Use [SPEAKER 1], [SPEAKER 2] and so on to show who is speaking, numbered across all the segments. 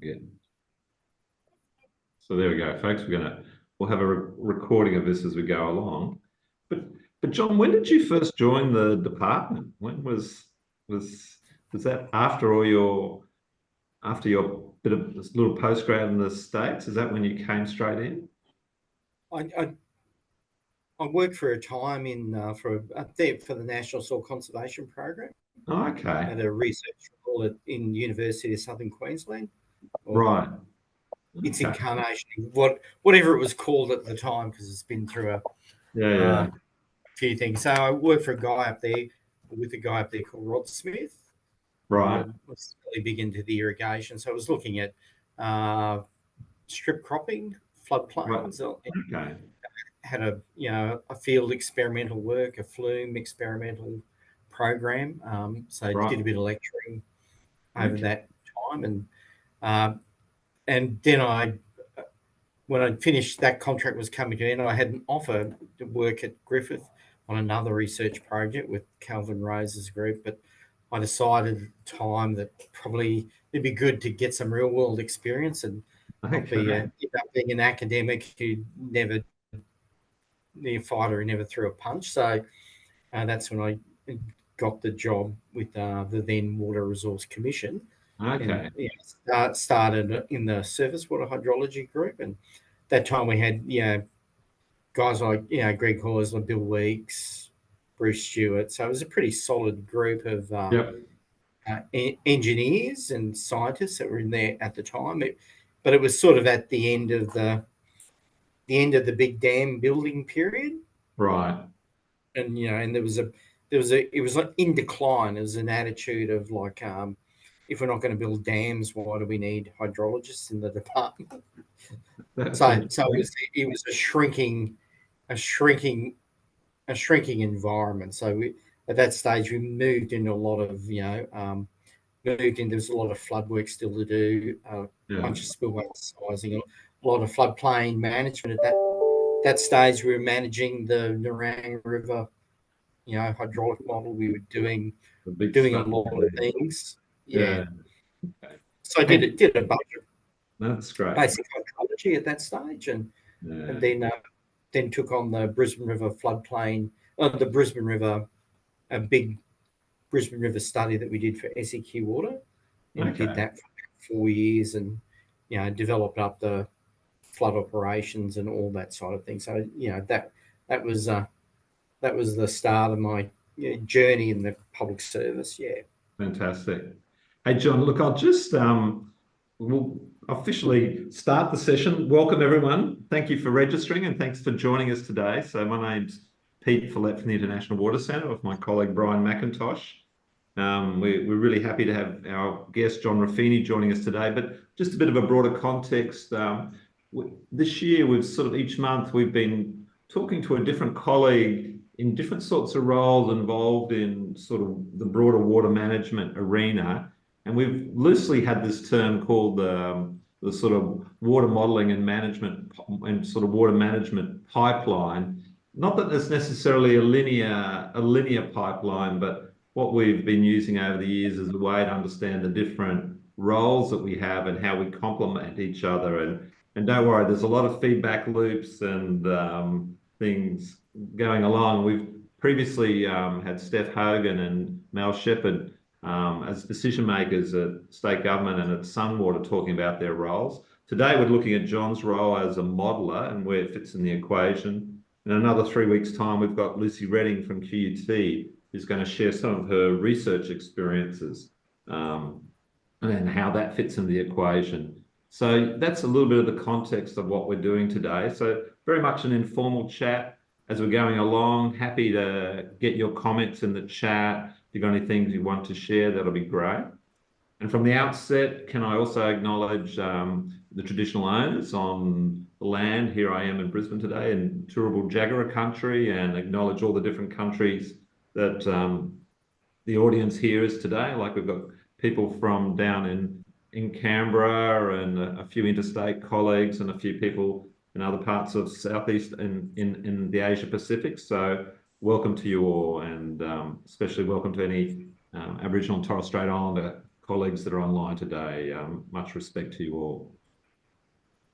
[SPEAKER 1] again. So there we go, folks. We'll have a recording of this as we go along. But John, when did you first join the department? When was that after your bit of this little postgrad in the States? Is that when you came straight in?
[SPEAKER 2] I worked for a time for the National Soil Conservation Program.
[SPEAKER 1] Oh, okay.
[SPEAKER 2] At a research role in University of Southern Queensland.
[SPEAKER 1] Right.
[SPEAKER 2] Its incarnation, whatever it was called at the time, because it's been through a few things. So I worked for a guy up there called Rod Smith.
[SPEAKER 1] Right.
[SPEAKER 2] Was really big into the irrigation. So I was looking at strip cropping, floodplains.
[SPEAKER 1] Right. Okay.
[SPEAKER 2] Had a field experimental work, a flume experimental program. So I did a bit of lecturing over that time, and then when I finished, that contract was coming to an end. I had an offer to work at Griffith on another research project with Calvin Rose's group, but I decided at the time that probably it'd be good to get some real world experience and not end up being an academic who never never threw a punch. So that's when I got the job with the then Water Resource Commission.
[SPEAKER 1] Okay.
[SPEAKER 2] And, started in the surface water hydrology group, and that time we had guys like Greg Horsler, Bill Weeks, Bruce Stewart. So it was a pretty solid group of engineers and scientists that were in there at the time. But it was sort of at the end of the big dam building period,
[SPEAKER 1] right?
[SPEAKER 2] And and it was like in decline. It was an attitude of like, if we're not going to build dams, why do we need hydrologists in the department? So it was a shrinking environment. So at that stage we moved into a lot of there's a lot of flood work still to do, a bunch of spillway sizing, a lot of floodplain management. At that stage we were managing the Nerang River hydraulic model. We were doing a lot of things. Yeah.
[SPEAKER 1] Okay.
[SPEAKER 2] So I did a bunch of
[SPEAKER 1] that's great
[SPEAKER 2] basic hydrology at that stage, and then took on the Brisbane River floodplain, the Brisbane River, a big Brisbane River study that we did for SEQ Water, and did that for 4 years, and developed up the flood operations and all that sort of thing. So that was the start of my journey in the public service. Yeah.
[SPEAKER 1] Fantastic. Hey John, look, I'll just we'll officially start the session. Welcome everyone. Thank you for registering and thanks for joining us today. So my name's Pete Follett from the International Water Centre with my colleague Brian McIntosh. We're really happy to have our guest John Ruffini joining us today, but just a bit of a broader context. This year, we've sort of each month we've been talking to a different colleague in different sorts of roles involved in sort of the broader water management arena. And we've loosely had this term called the sort of water modelling and management and sort of water management pipeline. Not that there's necessarily a linear pipeline, but what we've been using over the years is a way to understand the different roles that we have and how we complement each other. And don't worry, there's a lot of feedback loops and things going along. We've previously had Steph Hogan and Mel Shepherd as decision makers at state government and at Sunwater talking about their roles. Today, we're looking at John's role as a modeller and where it fits in the equation. In another 3 weeks' time, we've got Lucy Redding from QUT, who's going to share some of her research experiences and how that fits in the equation. So that's a little bit of the context of what we're doing today. So very much an informal chat as we're going along. Happy to get your comments in the chat. If you've got any things you want to share, that'll be great. And from the outset, can I also acknowledge the traditional owners on the land? Here I am in Brisbane today in Turrbal Jagera country, and acknowledge all the different countries that the audience here is today. Like we've got people from down in Canberra and a few interstate colleagues and a few people in other parts of Southeast and in the Asia Pacific. So welcome to you all, and especially welcome to any Aboriginal and Torres Strait Islander colleagues that are online today. Much respect to you all.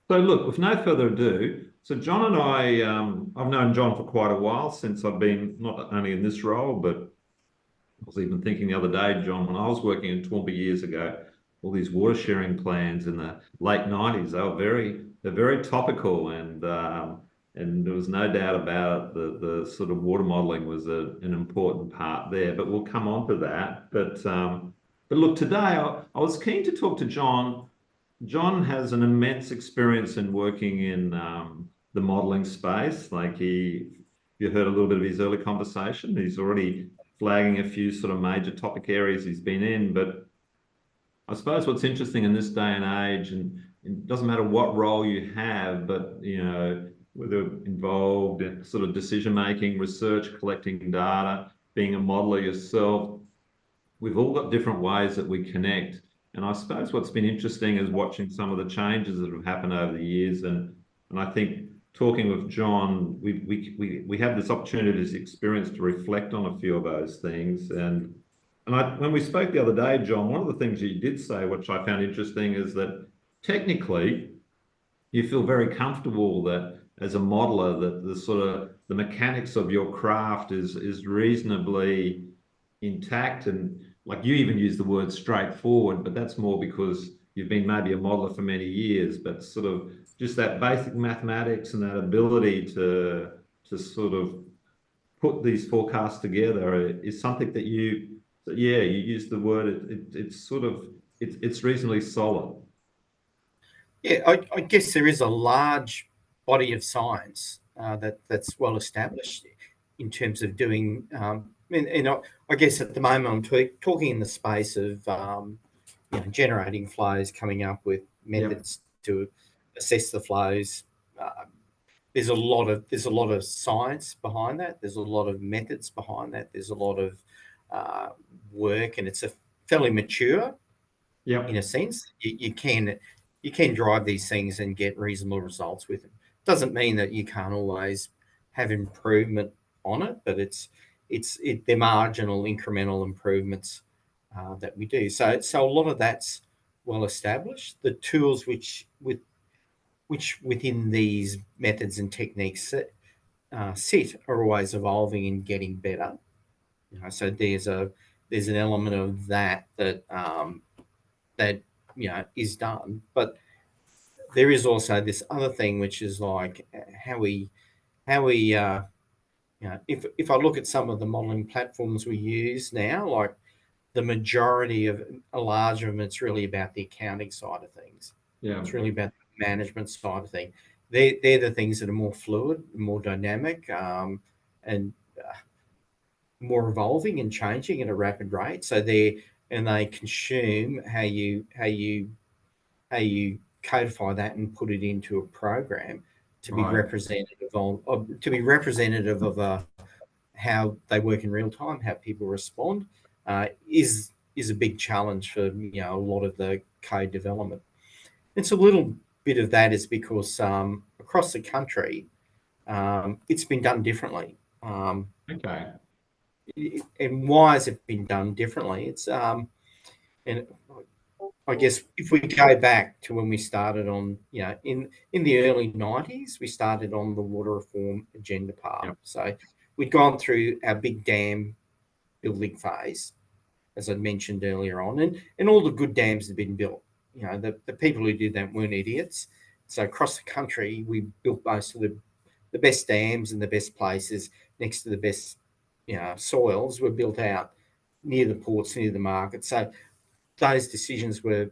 [SPEAKER 1] So look, with no further ado, so John and I, I've known John for quite a while, since I've been not only in this role, but I was even thinking the other day, John, when I was working in Toowoomba years ago, all these water sharing plans in the late 90s, they're very topical, and there was no doubt about it, the sort of water modelling was an important part there. But we'll come on to that. But look, today I was keen to talk to John. John has an immense experience in working in the modelling space. Like you heard a little bit of his early conversation. He's already flagging a few sort of major topic areas he's been in. But I suppose what's interesting in this day and age, and it doesn't matter what role you have, but whether involved in sort of decision making, research, collecting data, being a modeler yourself, we've all got different ways that we connect. And I suppose what's been interesting is watching some of the changes that have happened over the years. And I think talking with John, we have this opportunity, this experience to reflect on a few of those things. When we spoke the other day, John, one of the things you did say, which I found interesting, is that technically you feel very comfortable that as a modeler, that the sort of the mechanics of your craft is reasonably intact. And like you even use the word straightforward, but that's more because you've been maybe a modeler for many years, but sort of just that basic mathematics and that ability to sort of put these forecasts together is something that you use the word, it's reasonably solid.
[SPEAKER 2] Yeah, I guess there is a large body of science that's well established in terms of doing. I guess at the moment I'm talking in the space of generating flows, coming up with methods to assess the flows. There's a lot of science behind that. There's a lot of methods behind that. There's a lot of work, and it's a fairly mature. In a sense, you can drive these things and get reasonable results with them. Doesn't mean that you can't always have improvement on it, but they're marginal, incremental improvements that we do. So a lot of that's well established. The tools which within these methods and techniques sit are always evolving and getting better. So there's an element of that is done, but there is also this other thing, which is like how we if I look at some of the modeling platforms we use now, like the majority of a large of them, it's really about the accounting side of things. It's really about the management side of things. They're the things that are more fluid, more dynamic, and more evolving and changing at a rapid rate. So they consume how you codify that and put it into a program to be representative of how they work in real time, how people respond, is a big challenge for a lot of the code development. It's a little bit of that is because across the country, it's been done differently.
[SPEAKER 1] Okay.
[SPEAKER 2] And why has it been done differently? It's and I guess if we go back to when we started on, in the early 90s, we started on the water reform agenda path. So we'd gone through our big dam building phase, as I mentioned earlier on, and all the good dams had been built. The people who did that weren't idiots. So across the country, we built most of the best dams in the best places next to the best soils were built out near the ports, near the market. So those decisions were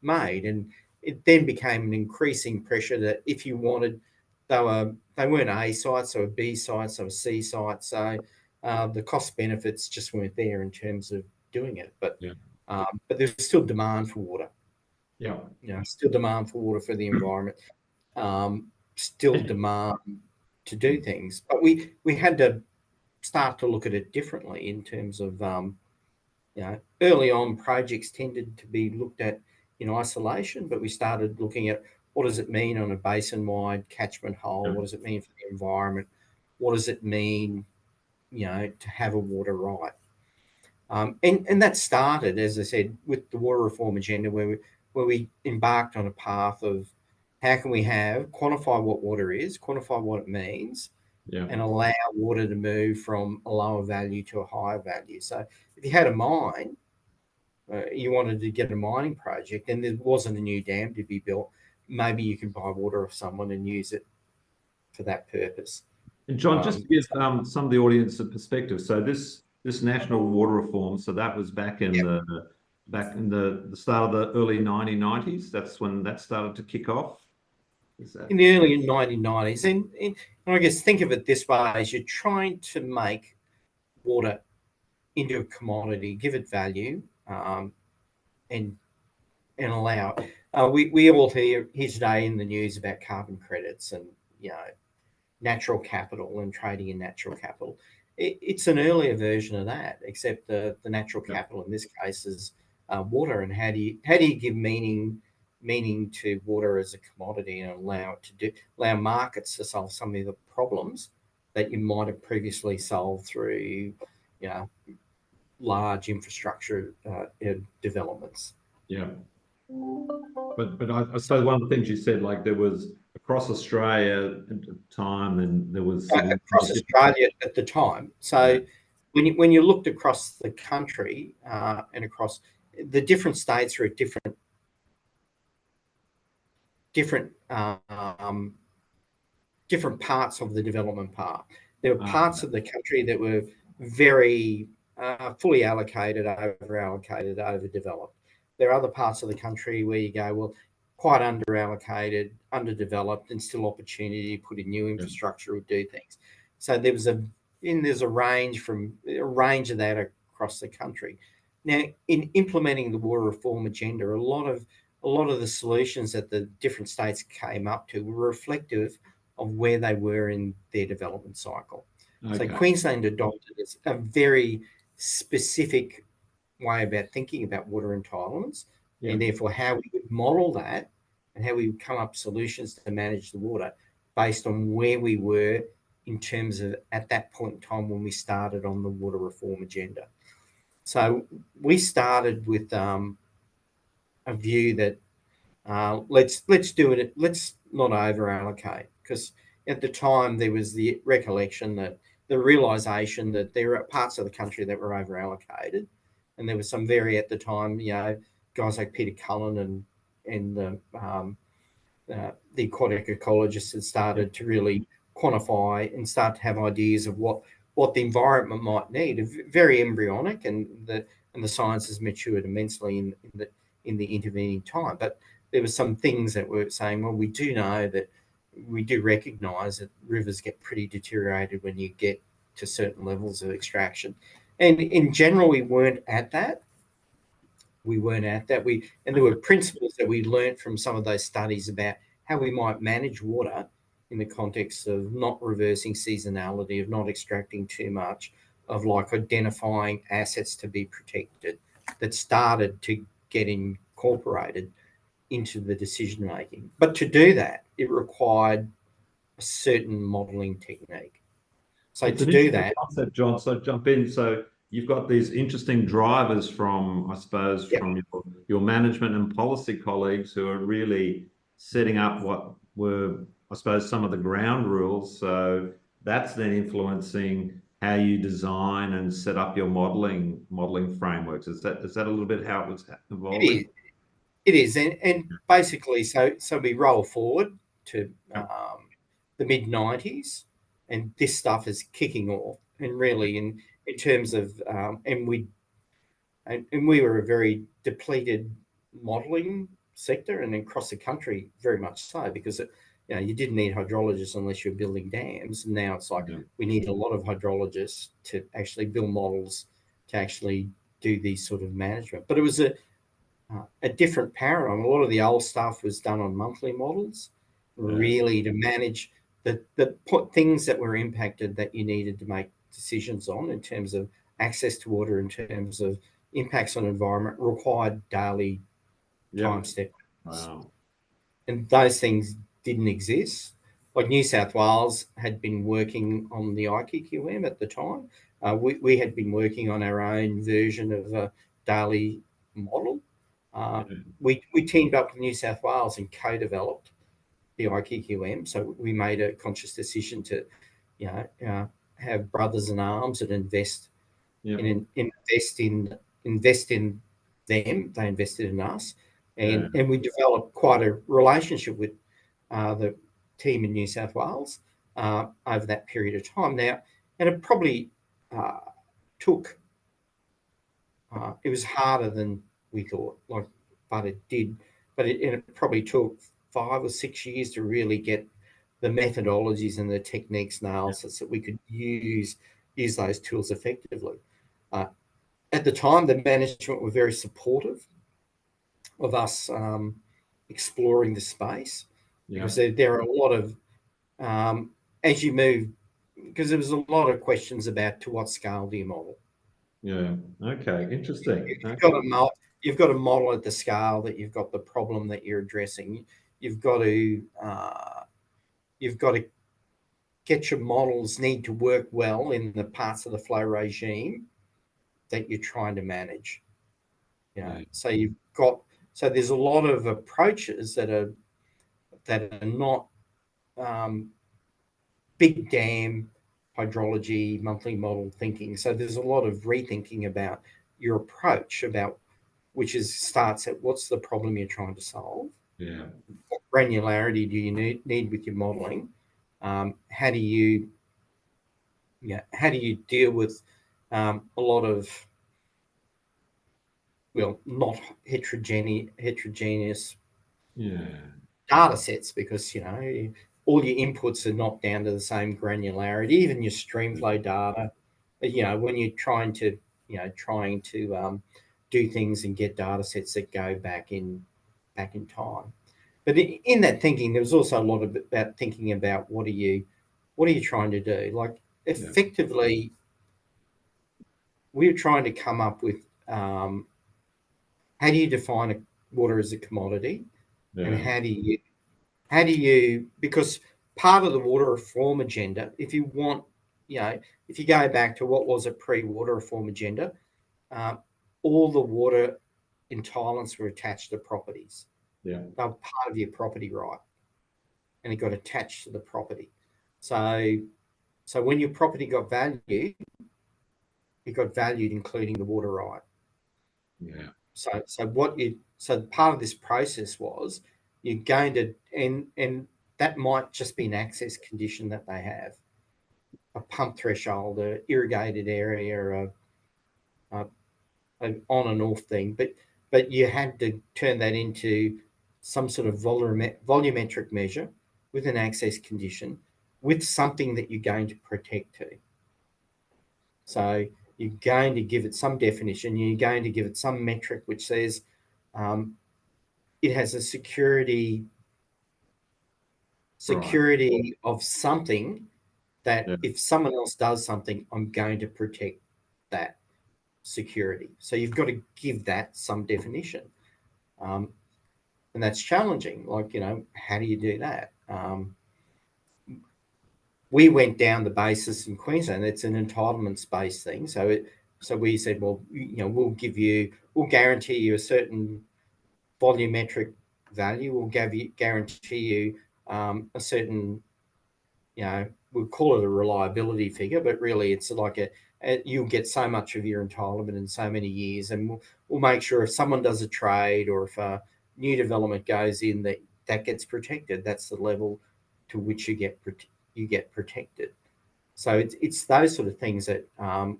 [SPEAKER 2] made, and it then became an increasing pressure that if you wanted, they weren't A sites, they were B sites, they were C sites. So the cost benefits just weren't there in terms of doing it. But there's still demand for water. Still demand for water for the environment. Still demand to do things, but we had to start to look at it differently in terms of early on projects tended to be looked at in isolation, but we started looking at what does it mean on a basin-wide catchment hole? What does it mean for the environment? What does it mean, to have a water right? And that started, as I said, with the water reform agenda, where we embarked on a path of how can we quantify what water is, quantify what it means, and allow water to move from a lower value to a higher value. So if you had a mine, you wanted to get a mining project, and there wasn't a new dam to be built, maybe you can buy water off someone and use it for that purpose.
[SPEAKER 1] And John, just to give some of the audience a perspective, so this national water reform, so that was back in the start of the early 1990s. That's when that started to kick off.
[SPEAKER 2] In the early 1990s, and I guess think of it this way: as you're trying to make water into a commodity, give it value, and allow. We all hear today in the news about carbon credits and natural capital and trading in natural capital. It's an earlier version of that, except the natural capital in this case is water. And how do you give meaning to water as a commodity and allow markets to solve some of the problems that you might have previously solved through large infrastructure developments.
[SPEAKER 1] Yeah. But I suppose one of the things you said, like there was across Australia at the time, and there was
[SPEAKER 2] across Australia at the time. So when you looked across the country and across the different states, are at different parts of the development path. There were parts of the country that were very fully allocated, over allocated, overdeveloped. There are other parts of the country where you go, well, quite under-allocated, underdeveloped, and still opportunity to put in new infrastructure or do things. So there's a range of that across the country. Now, in implementing the water reform agenda, a lot of the solutions that the different states came up to were reflective of where they were in their development cycle. So Queensland adopted a very specific way about thinking about water entitlements, and therefore how we would model that and how we would come up with solutions to manage the water based on where we were in terms of at that point in time when we started on the water reform agenda. So we started with a view that let's do it. Let's not over allocate, because at the time there was the realization that there are parts of the country that were over allocated, and there was some at the time, guys like Peter Cullen and the aquatic ecologists had started to really quantify and start to have ideas of what the environment might need. Very embryonic, and the science has matured immensely in the intervening time. But there were some things that were saying, well, we do recognise that rivers get pretty deteriorated when you get to certain levels of extraction. And in general, we weren't at that. And there were principles that we learnt from some of those studies about how we might manage water in the context of not reversing seasonality, of not extracting too much, of like identifying assets to be protected, that started to get incorporated into the decision making. But to do that, it required a certain modelling technique. So to do that,
[SPEAKER 1] concept, John. So jump in. So you've got these interesting drivers from, I suppose, from your management and policy colleagues who are really setting up what were, I suppose, some of the ground rules. So that's then influencing how you design and set up your modelling frameworks. Is that a little bit how it was evolving?
[SPEAKER 2] It is, and basically, so we roll forward to the mid-90s, and this stuff is kicking off. And really, in terms of, and we were a very depleted modelling sector, and across the country, very much so, because you didn't need hydrologists unless you're building dams. And now it's like we need a lot of hydrologists to actually build models to actually do these sort of management. But it was a different paradigm. A lot of the old stuff was done on monthly models, really to manage the things that were impacted that you needed to make decisions on in terms of access to water, in terms of impacts on environment, required daily time steps.
[SPEAKER 1] Wow.
[SPEAKER 2] And those things didn't exist. Like New South Wales had been working on the IQQM at the time. we had been working on our own version of a daily model. We teamed up with New South Wales and co-developed the IQQM. So we made a conscious decision to, have brothers in arms and invest in them. They invested in us, and we developed quite a relationship with the team in New South Wales over that period of time. Now, and it probably took. It was harder than we thought, but it did. But it probably took 5 or 6 years to really get the methodologies and the techniques nailed so that we could use those tools effectively. At the time, the management were very supportive of us exploring the space because there are a lot of, as you move, because there was a lot of questions about to what scale do you model?
[SPEAKER 1] Yeah. Okay. Interesting.
[SPEAKER 2] You've got to model at the scale that you've got the problem that you're addressing. You've got to get your models need to work well in the parts of the flow regime that you're trying to manage. So there's a lot of approaches that are not big dam hydrology monthly model thinking. So there's a lot of rethinking about your approach, which starts at what's the problem you're trying to solve. What granularity do you need with your modeling? How do you deal with a lot of not heterogeneous data sets, because all your inputs are not down to the same granularity. Even your streamflow data, when you're trying to do things and get data sets that go back in time. But in that thinking, there was also a lot about thinking about what are you trying to do? Like effectively, we're trying to come up with how do you define water as a commodity, and how do you, because part of the water reform agenda, if you want, if you go back to what was a pre-water reform agenda, all the water entitlements were attached to properties. They were part of your property right, and it got attached to the property. So when your property got valued, it got valued including the water right. So part of this process was you're going to, and that might just be an access condition that they have, a pump threshold, a irrigated area, an on and off thing, but you had to turn that into some sort of volumetric measure with an access condition with something that you're going to protect to. So you're going to give it some definition, you're going to give it some metric which says it has a security of something that if someone else does something, I'm going to protect that security. So you've got to give that some definition. And that's challenging. Like, how do you do that? We went down the basis in Queensland. It's an entitlements-based thing. So we said, well, we'll guarantee you a certain volumetric value. We'll guarantee you a certain, we'll call it a reliability figure, but really it's like you'll get so much of your entitlement in so many years, and we'll make sure if someone does a trade or if a new development goes in, that gets protected. That's the level to which you get protected. So it's those sort of things that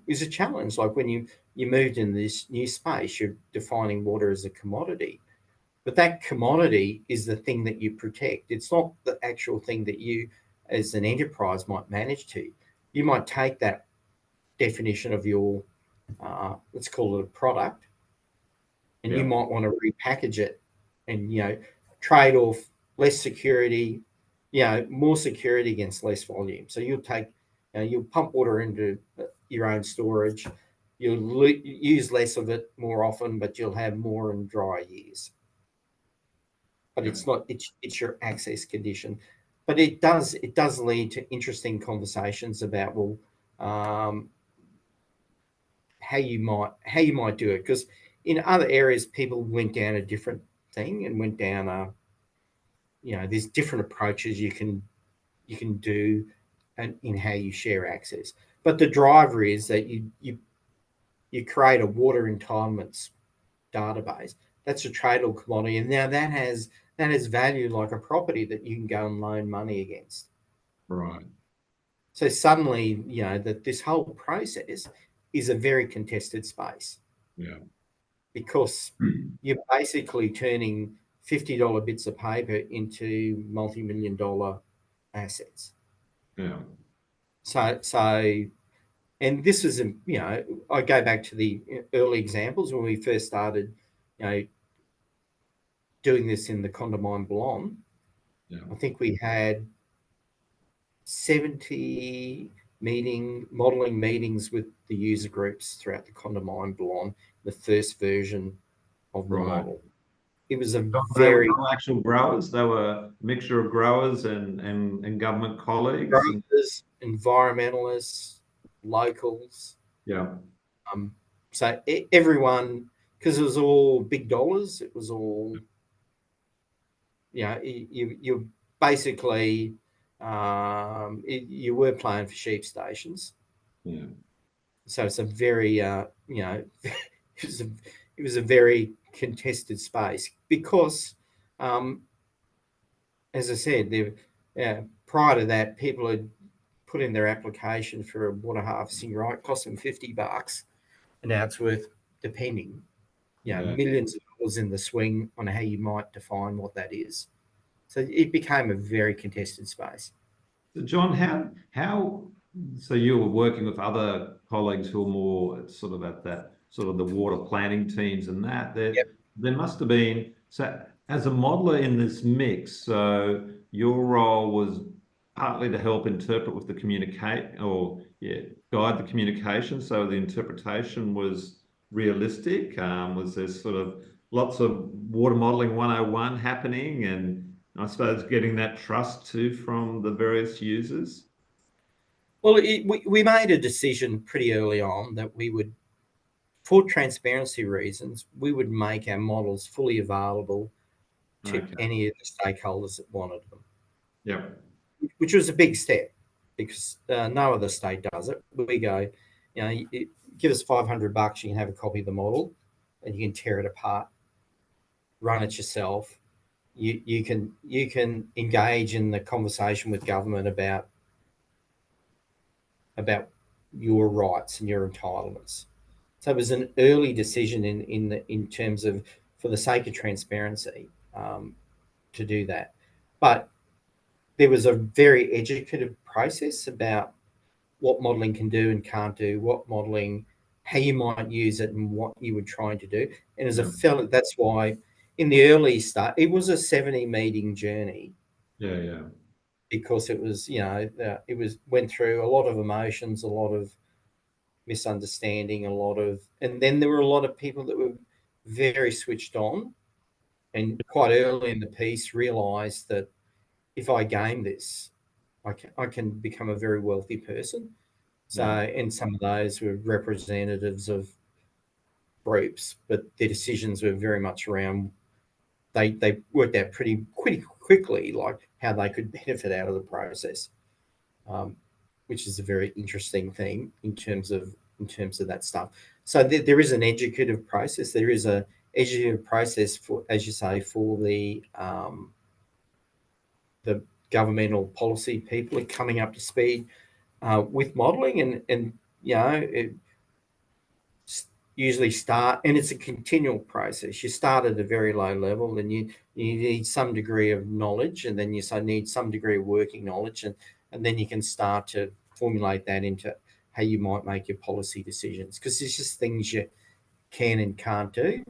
[SPEAKER 2] is a challenge. Like when you moved in this new space, you're defining water as a commodity, but that commodity is the thing that you protect. It's not the actual thing that you as an enterprise might manage to. You might take that definition of your, let's call it a product, and you might want to repackage it and, trade off less security, more security against less volume. So you'll take, you'll pump water into your own storage, you'll use less of it more often, but you'll have more in drier years. But it's not, it's your access condition. But it does lead to interesting conversations about, well, how you might do it, because in other areas people went down a different thing and went down there's different approaches you can do and in how you share access. But the driver is that you create a water entitlements database. That's a tradable commodity, and now that has value like a property that you can go and loan money against.
[SPEAKER 1] Right.
[SPEAKER 2] So suddenly, that this whole process is a very contested space.
[SPEAKER 1] Yeah.
[SPEAKER 2] Because you're basically turning $50 bits of paper into multi-million-dollar assets.
[SPEAKER 1] Yeah.
[SPEAKER 2] So, and this was, I go back to the early examples when we first started, doing this in the Condamine Blonde.
[SPEAKER 1] Yeah.
[SPEAKER 2] I think we had 70 modeling meetings with the user groups throughout the Condamine Blonde, the first version of the model. It was a
[SPEAKER 1] They
[SPEAKER 2] very
[SPEAKER 1] were actual growers. They were a mixture of growers and government colleagues.
[SPEAKER 2] growers, environmentalists, locals.
[SPEAKER 1] Yeah.
[SPEAKER 2] So everyone, because it was all big dollars. It was all, you basically, you were playing for sheep stations.
[SPEAKER 1] Yeah.
[SPEAKER 2] So it's a very, it was a very contested space because, as I said, prior to that, people had put in their application for a water harvesting right, cost them $50, and now it's worth, depending, millions of dollars in the swing on how you might define what that is. So it became a very contested space.
[SPEAKER 1] So John, so you were working with other colleagues who are more sort of at that sort of the water planning teams and that there must have been, so as a modeler in this mix, so your role was partly to help interpret with the guide the communication so the interpretation was realistic. Was there sort of lots of water modeling 101 happening, and I suppose getting that trust too from the various users?
[SPEAKER 2] Well, we made a decision pretty early on that we would, for transparency reasons, we would make our models fully available to any of the stakeholders that wanted them.
[SPEAKER 1] Yeah.
[SPEAKER 2] Which was a big step because no other state does it. We go, give us $500, you can have a copy of the model and you can tear it apart, run it yourself. You can engage in the conversation with government about your rights and your entitlements. So it was an early decision in terms of, for the sake of transparency, to do that. But there was a very educative process about what modelling can do and can't do, what modelling, how you might use it and what you were trying to do. And as a fellow, that's why in the early start, it was a 70 meeting journey.
[SPEAKER 1] Yeah.
[SPEAKER 2] Because it was, went through a lot of emotions, a lot of misunderstanding, and then there were a lot of people that were very switched on and quite early in the piece realised that if I game this, I can become a very wealthy person. So, and some of those were representatives of groups, but their decisions were very much around, they worked out pretty quickly, like how they could benefit out of the process, which is a very interesting thing in terms of that stuff. So there is an educative process. There is a educative process for, as you say, for the governmental policy people are coming up to speed with modelling, and it usually start, and it's a continual process. You start at a very low level, and you need some degree of knowledge, and then you need some degree of working knowledge, and then you can start to formulate that into how you might make your policy decisions, because there's just things you can and can't do,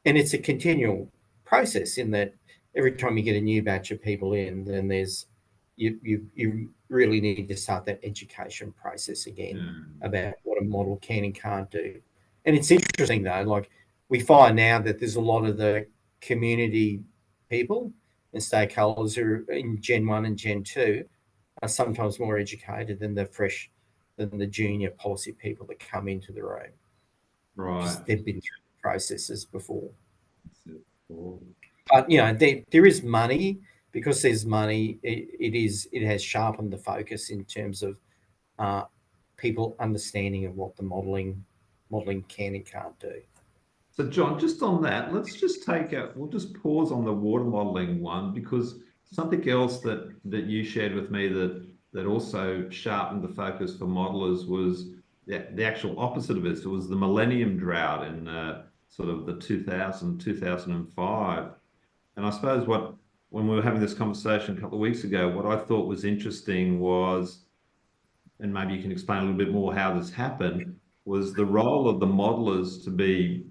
[SPEAKER 2] and it's a continual process in that every time you get a new batch of people in, then there's you really need to start that education process again about what a model can and can't do. And it's interesting though, like we find now that there's a lot of the community people and stakeholders who are in Gen 1 and Gen 2 are sometimes more educated than the junior policy people that come into the room.
[SPEAKER 1] Right.
[SPEAKER 2] they've been through the processes before.
[SPEAKER 1] Cool.
[SPEAKER 2] But there is money. Because there's money, it has sharpened the focus in terms of people understanding of what the modelling can and can't do.
[SPEAKER 1] So, John, just on that, let's just we'll just pause on the water modeling one, because something else that you shared with me that also sharpened the focus for modelers was the actual opposite of it. It was the millennium drought in sort of the 2005. And I suppose when we were having this conversation a couple of weeks ago, what I thought was interesting was, and maybe you can explain a little bit more how this happened, was the role of the modelers to be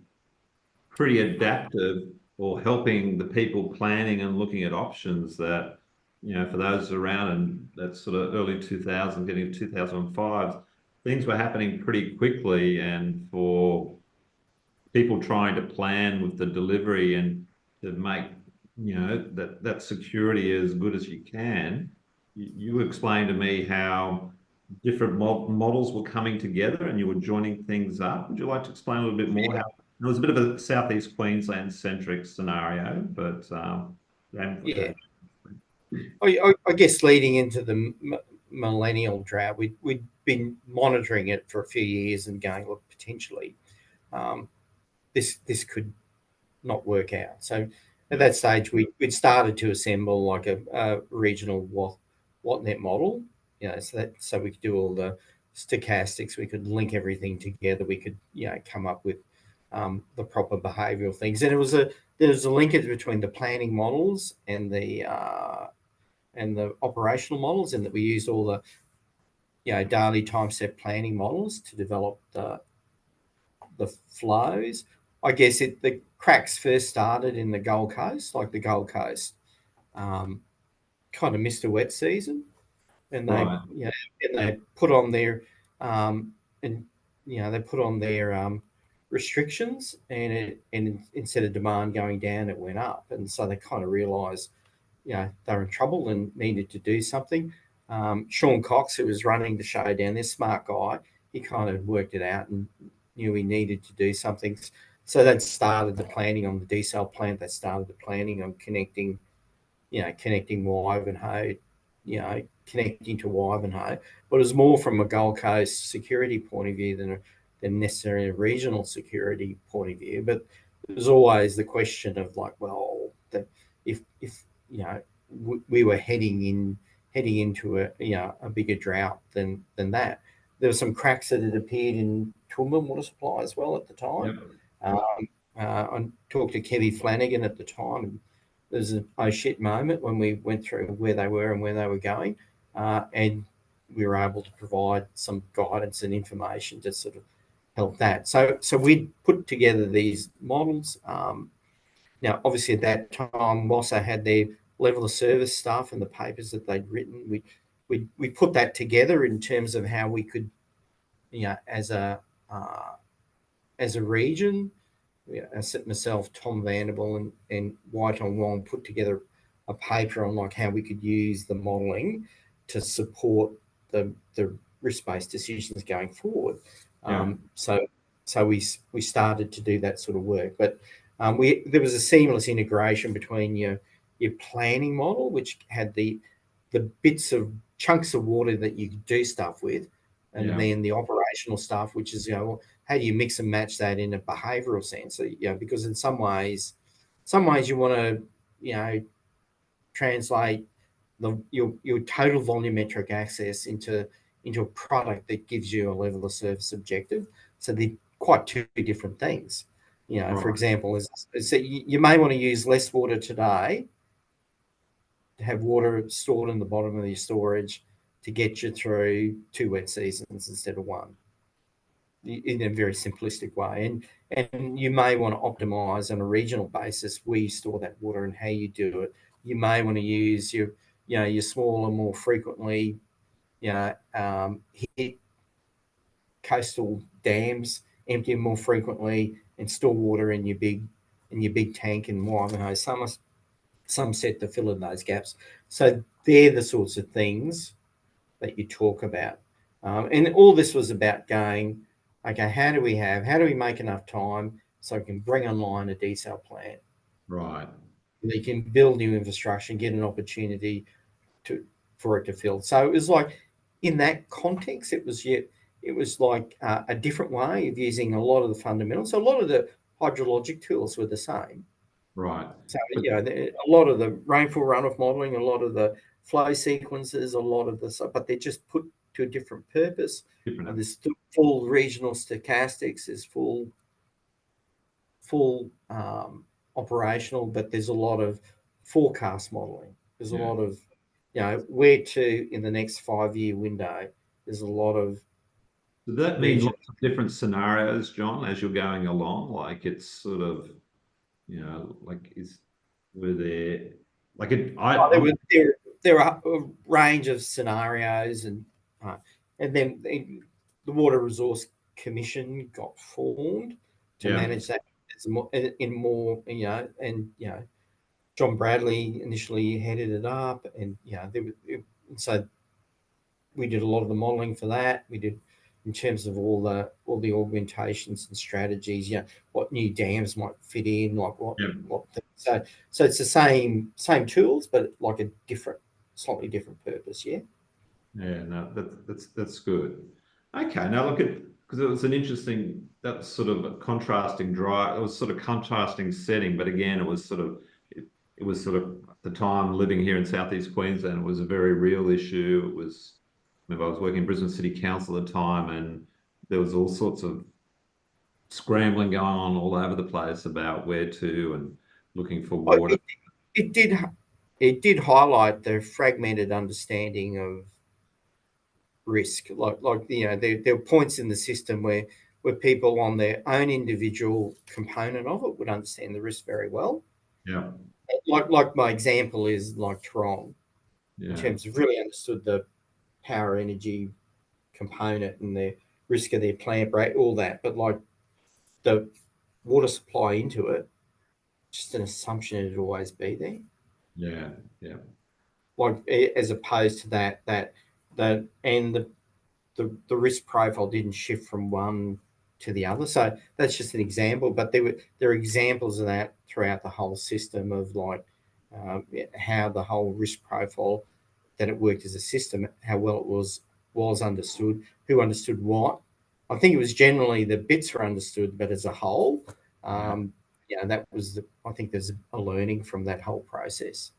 [SPEAKER 1] pretty adaptive, or helping the people planning and looking at options that, for those around in that sort of early 2000, getting to 2005, things were happening pretty quickly. And for people trying to plan with the delivery and to make, that security as good as you can, you explained to me how different models were coming together and you were joining things up. Would you like to explain a little bit more how it was a bit of a Southeast Queensland centric scenario, but
[SPEAKER 2] Yeah. I guess leading into the millennial drought, we'd been monitoring it for a few years and going, look, potentially this could not work out. So at that stage, we'd started to assemble like a regional WhatNet model, so we could do all the stochastics, we could link everything together, we could come up with the proper behavioural things, and there was a linkage between the planning models and the operational models, and that we used all the daily time set planning models to develop the flows. I guess the cracks first started in the Gold Coast. Like the Gold Coast kind of missed a wet season, and they put on their restrictions, and instead of demand going down, it went up, and so they kind of realised they were in trouble and needed to do something. Sean Cox, who was running the show down there, smart guy, he kind of worked it out and knew he needed to do something. So that started the planning on the desal plant. That started the planning on connecting Wivenhoe, connecting to Wivenhoe. But it was more from a Gold Coast security point of view than necessarily a regional security point of view. But there's always the question of like, well, if we were heading into a bigger drought than that. There were some cracks that had appeared in Toowoomba water supply as well at the time. Yep. I talked to Kevy Flanagan at the time, and there was an oh shit moment when we went through where they were and where they were going, and we were able to provide some guidance and information to sort of help that. So we put together these models. Now, obviously, at that time, whilst they had their level of service stuff and the papers that they'd written, we put that together in terms of how we could, as a region, myself, Tom Vanderbilt, and White on Wong put together a paper on like how we could use the modelling to support the risk-based decisions going forward. Yeah. So we started to do that sort of work, but there was a seamless integration between your planning model, which had the bits of chunks of water that you could do stuff with, and then the operational stuff, which is how do you mix and match that in a behavioural sense? So, because in some ways you want to translate your total volumetric access into a product that gives you a level of service objective. So they're quite two different things. Right. For example, so you may want to use less water today to have water stored in the bottom of your storage to get you through 2 wet seasons instead of 1, in a very simplistic way. And you may want to optimize on a regional basis where you store that water and how you do it. You may want to use your smaller, more frequently hit coastal dams, empty them more frequently, and store water in your big tank in Wivenhoe, some set to fill in those gaps. So they're the sorts of things that you talk about. And all this was about going, okay, how do we make enough time so we can bring online a desal plant?
[SPEAKER 1] Right.
[SPEAKER 2] They can build new infrastructure and get an opportunity for it to fill. So it was like, in that context, it was like a different way of using a lot of the fundamentals. So a lot of the hydrologic tools were the same.
[SPEAKER 1] Right.
[SPEAKER 2] So a lot of the rainfall runoff modelling, a lot of the flow sequences, a lot of the, but they're just put to a different purpose. There's full regional stochastics, there's full operational, but there's a lot of forecast modelling. There's a lot of, where to in the next 5-year window. There's a lot of.
[SPEAKER 1] Does that mean lots of different scenarios, John, as you're going along? Like it's sort of, like were there like it?
[SPEAKER 2] There are a range of scenarios, and then the Water Resource Commission got formed to manage that in more, and John Bradley initially headed it up, and so we did a lot of the modelling for that. We did in terms of all the augmentations and strategies. What new dams might fit in, like what. So it's the same tools, but like a slightly different purpose. Yeah.
[SPEAKER 1] Yeah. No, that's good. Okay. Now look at, because it was an interesting, that's sort of a contrasting drive. It was sort of contrasting setting, but again, it was sort of at the time living here in Southeast Queensland, it was a very real issue. It was, I was working in Brisbane City Council at the time, and there was all sorts of scrambling going on all over the place about where to and looking for water.
[SPEAKER 2] It did highlight the fragmented understanding of risk. Like there were points in the system where people on their own individual component of it would understand the risk very well.
[SPEAKER 1] Yeah.
[SPEAKER 2] Like my example is like Toronto, in
[SPEAKER 1] Yeah.
[SPEAKER 2] terms of really understood the power energy component and the risk of their plant break, all that. But like the water supply into it, just an assumption it'd always be there.
[SPEAKER 1] Yeah. Yeah.
[SPEAKER 2] Like as opposed to that and the risk profile didn't shift from one to the other. So that's just an example, but there are examples of that throughout the whole system of like how the whole risk profile, that it worked as a system, how well it was understood, who understood what. I think it was generally the bits were understood, but as a whole, that was I think there's a learning from that whole process.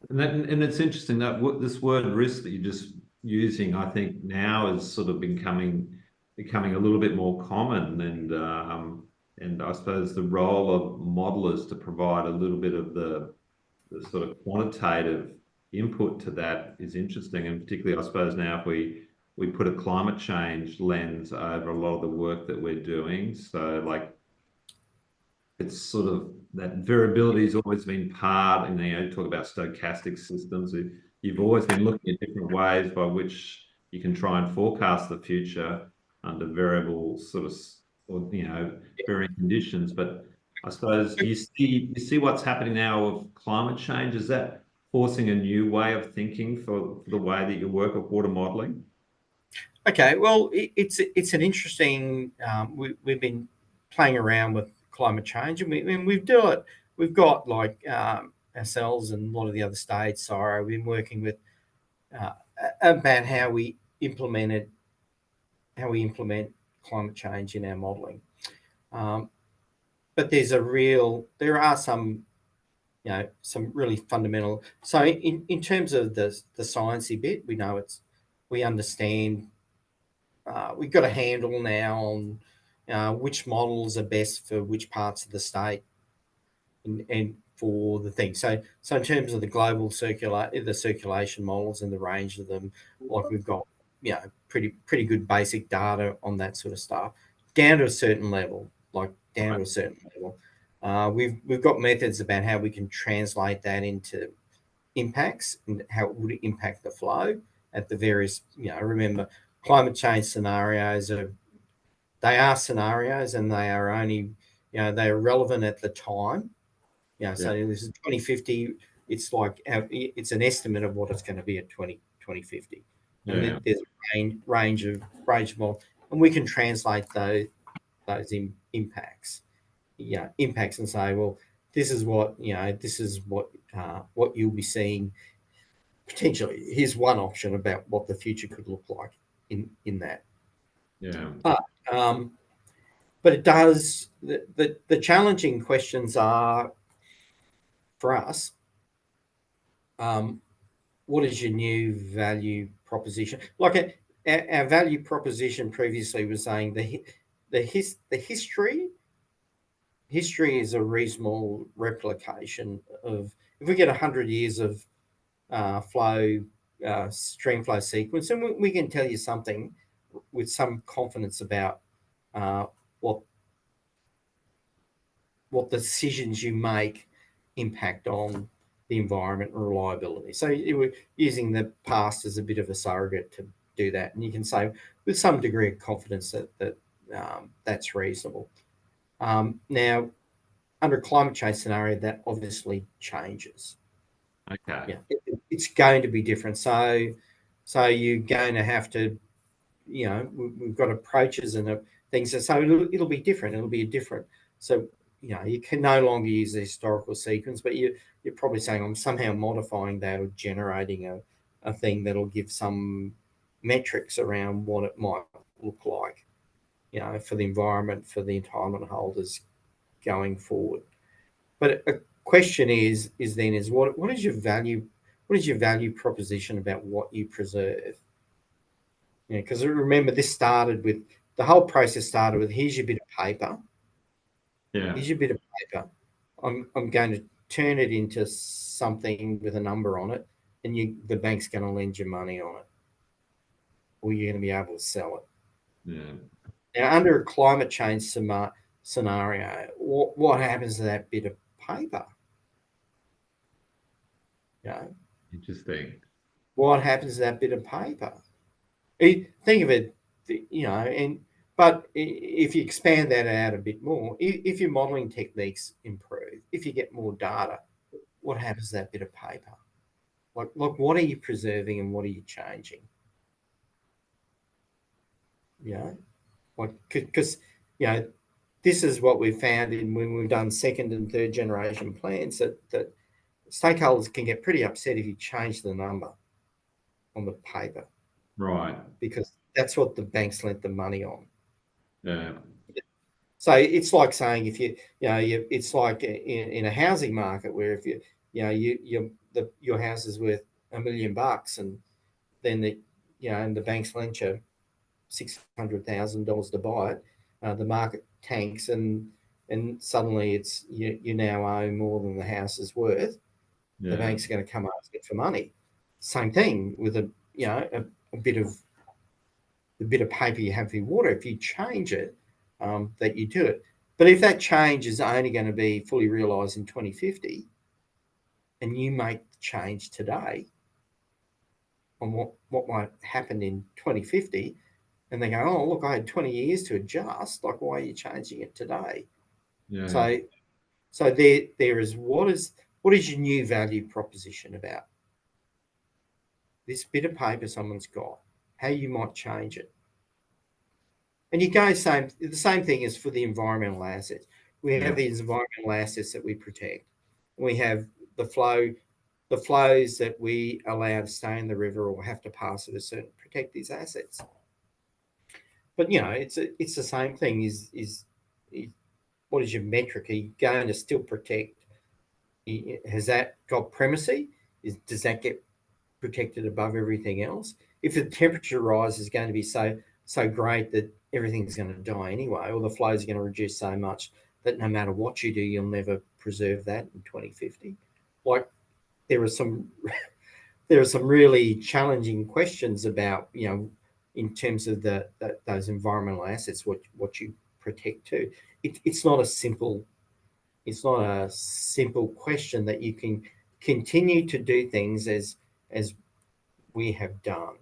[SPEAKER 1] And it's interesting that this word risk that you're just using, I think now is sort of becoming a little bit more common, and I suppose the role of modelers to provide a little bit of the sort of quantitative input to that is interesting, and particularly I suppose now if we put a climate change lens over a lot of the work that we're doing, so like it's sort of that variability has always been part, and you talk about stochastic systems. You've always been looking at different ways by which you can try and forecast the future under variable sort of, or varying conditions. But I suppose you see what's happening now with climate change. Is that forcing a new way of thinking for the way that you work with water modelling?
[SPEAKER 2] Okay, well, it's an interesting. We've been playing around with climate change, and we've got like ourselves and a lot of the other states. Sorry, we've been working with about how we implement climate change in our modelling. But there are some some really fundamental. So in terms of the sciencey bit, we understand. We've got a handle now on which models are best for which parts of the state and for the thing. So in terms of the global circulation models and the range of them, like we've got pretty good basic data on that sort of stuff, down to a certain level. We've got methods about how we can translate that into impacts and how it would impact the flow at the various. Remember, climate change scenarios are scenarios, and they are only they are relevant at the time. So this is 2050. It's like it's an estimate of what it's going to be at 2050, and then there's a range of models. and we can translate those impacts, impacts, and say, well, this is what what you'll be seeing potentially. Here's one option about what the future could look like in that.
[SPEAKER 1] Yeah.
[SPEAKER 2] But it does, the challenging questions are for us, what is your new value proposition? Like our value proposition previously was saying the history is a reasonable replication of, if we get 100 years of stream flow sequence, and we can tell you something with some confidence about what decisions you make impact on the environment and reliability. So we're using the past as a bit of a surrogate to do that, and you can say with some degree of confidence that that's reasonable. Now, under a climate change scenario, that obviously changes.
[SPEAKER 1] Okay.
[SPEAKER 2] Yeah, it's going to be different. So you're going to have to, we've got approaches and things. So it'll be different. It'll be different. So, you can no longer use the historical sequence, but you're probably saying I'm somehow modifying that or generating a thing that'll give some metrics around what it might look like, for the environment, for the entitlement holders going forward. But a question is what is your value proposition about what you preserve? Because remember, the whole process started with, here's your bit of paper.
[SPEAKER 1] Yeah.
[SPEAKER 2] Here's your bit of paper. I'm going to turn it into something with a number on it, and the bank's going to lend you money on it, or you're going to be able to sell it.
[SPEAKER 1] Yeah.
[SPEAKER 2] Now, under a climate change scenario, what happens to that bit of paper?
[SPEAKER 1] Interesting.
[SPEAKER 2] What happens to that bit of paper? Think of it, but if you expand that out a bit more, if your modelling techniques improve, if you get more data, what happens to that bit of paper? Like what are you preserving and what are you changing? Because this is what we've found when we've done second and third generation plans, that stakeholders can get pretty upset if you change the number on the paper.
[SPEAKER 1] Right.
[SPEAKER 2] Because that's what the banks lent the money on.
[SPEAKER 1] Yeah.
[SPEAKER 2] So it's like saying, if it's like in a housing market where if your house is worth $1 million, and then and the banks lent you $600,000 to buy it, the market tanks, and suddenly it's you now owe more than the house is worth.
[SPEAKER 1] Yeah.
[SPEAKER 2] The bank's going to come asking for money. Same thing with a bit of paper you have for your water. If you change it, that you do it. But if that change is only going to be fully realised in 2050, and you make the change today on what might happen in 2050, and they go, oh, look, I had 20 years to adjust. Like, why are you changing it today?
[SPEAKER 1] Yeah.
[SPEAKER 2] So there is, what is your new value proposition about this bit of paper someone's got, how you might change it? And you go the same thing as for the environmental assets. We have these environmental assets that we protect. We have the flows that we allow to stay in the river or have to pass at a certain, protect these assets. But it's the same thing. Is what is your metric? Are you going to still protect? Has that got primacy? Does that get protected above everything else? If the temperature rise is going to be so great that everything's going to die anyway, or the flow is going to reduce so much that no matter what you do, you'll never preserve that in 2050. Like, there are some really challenging questions about, in terms of those environmental assets, what you protect too. It's not a simple question that you can continue to do things as we have done.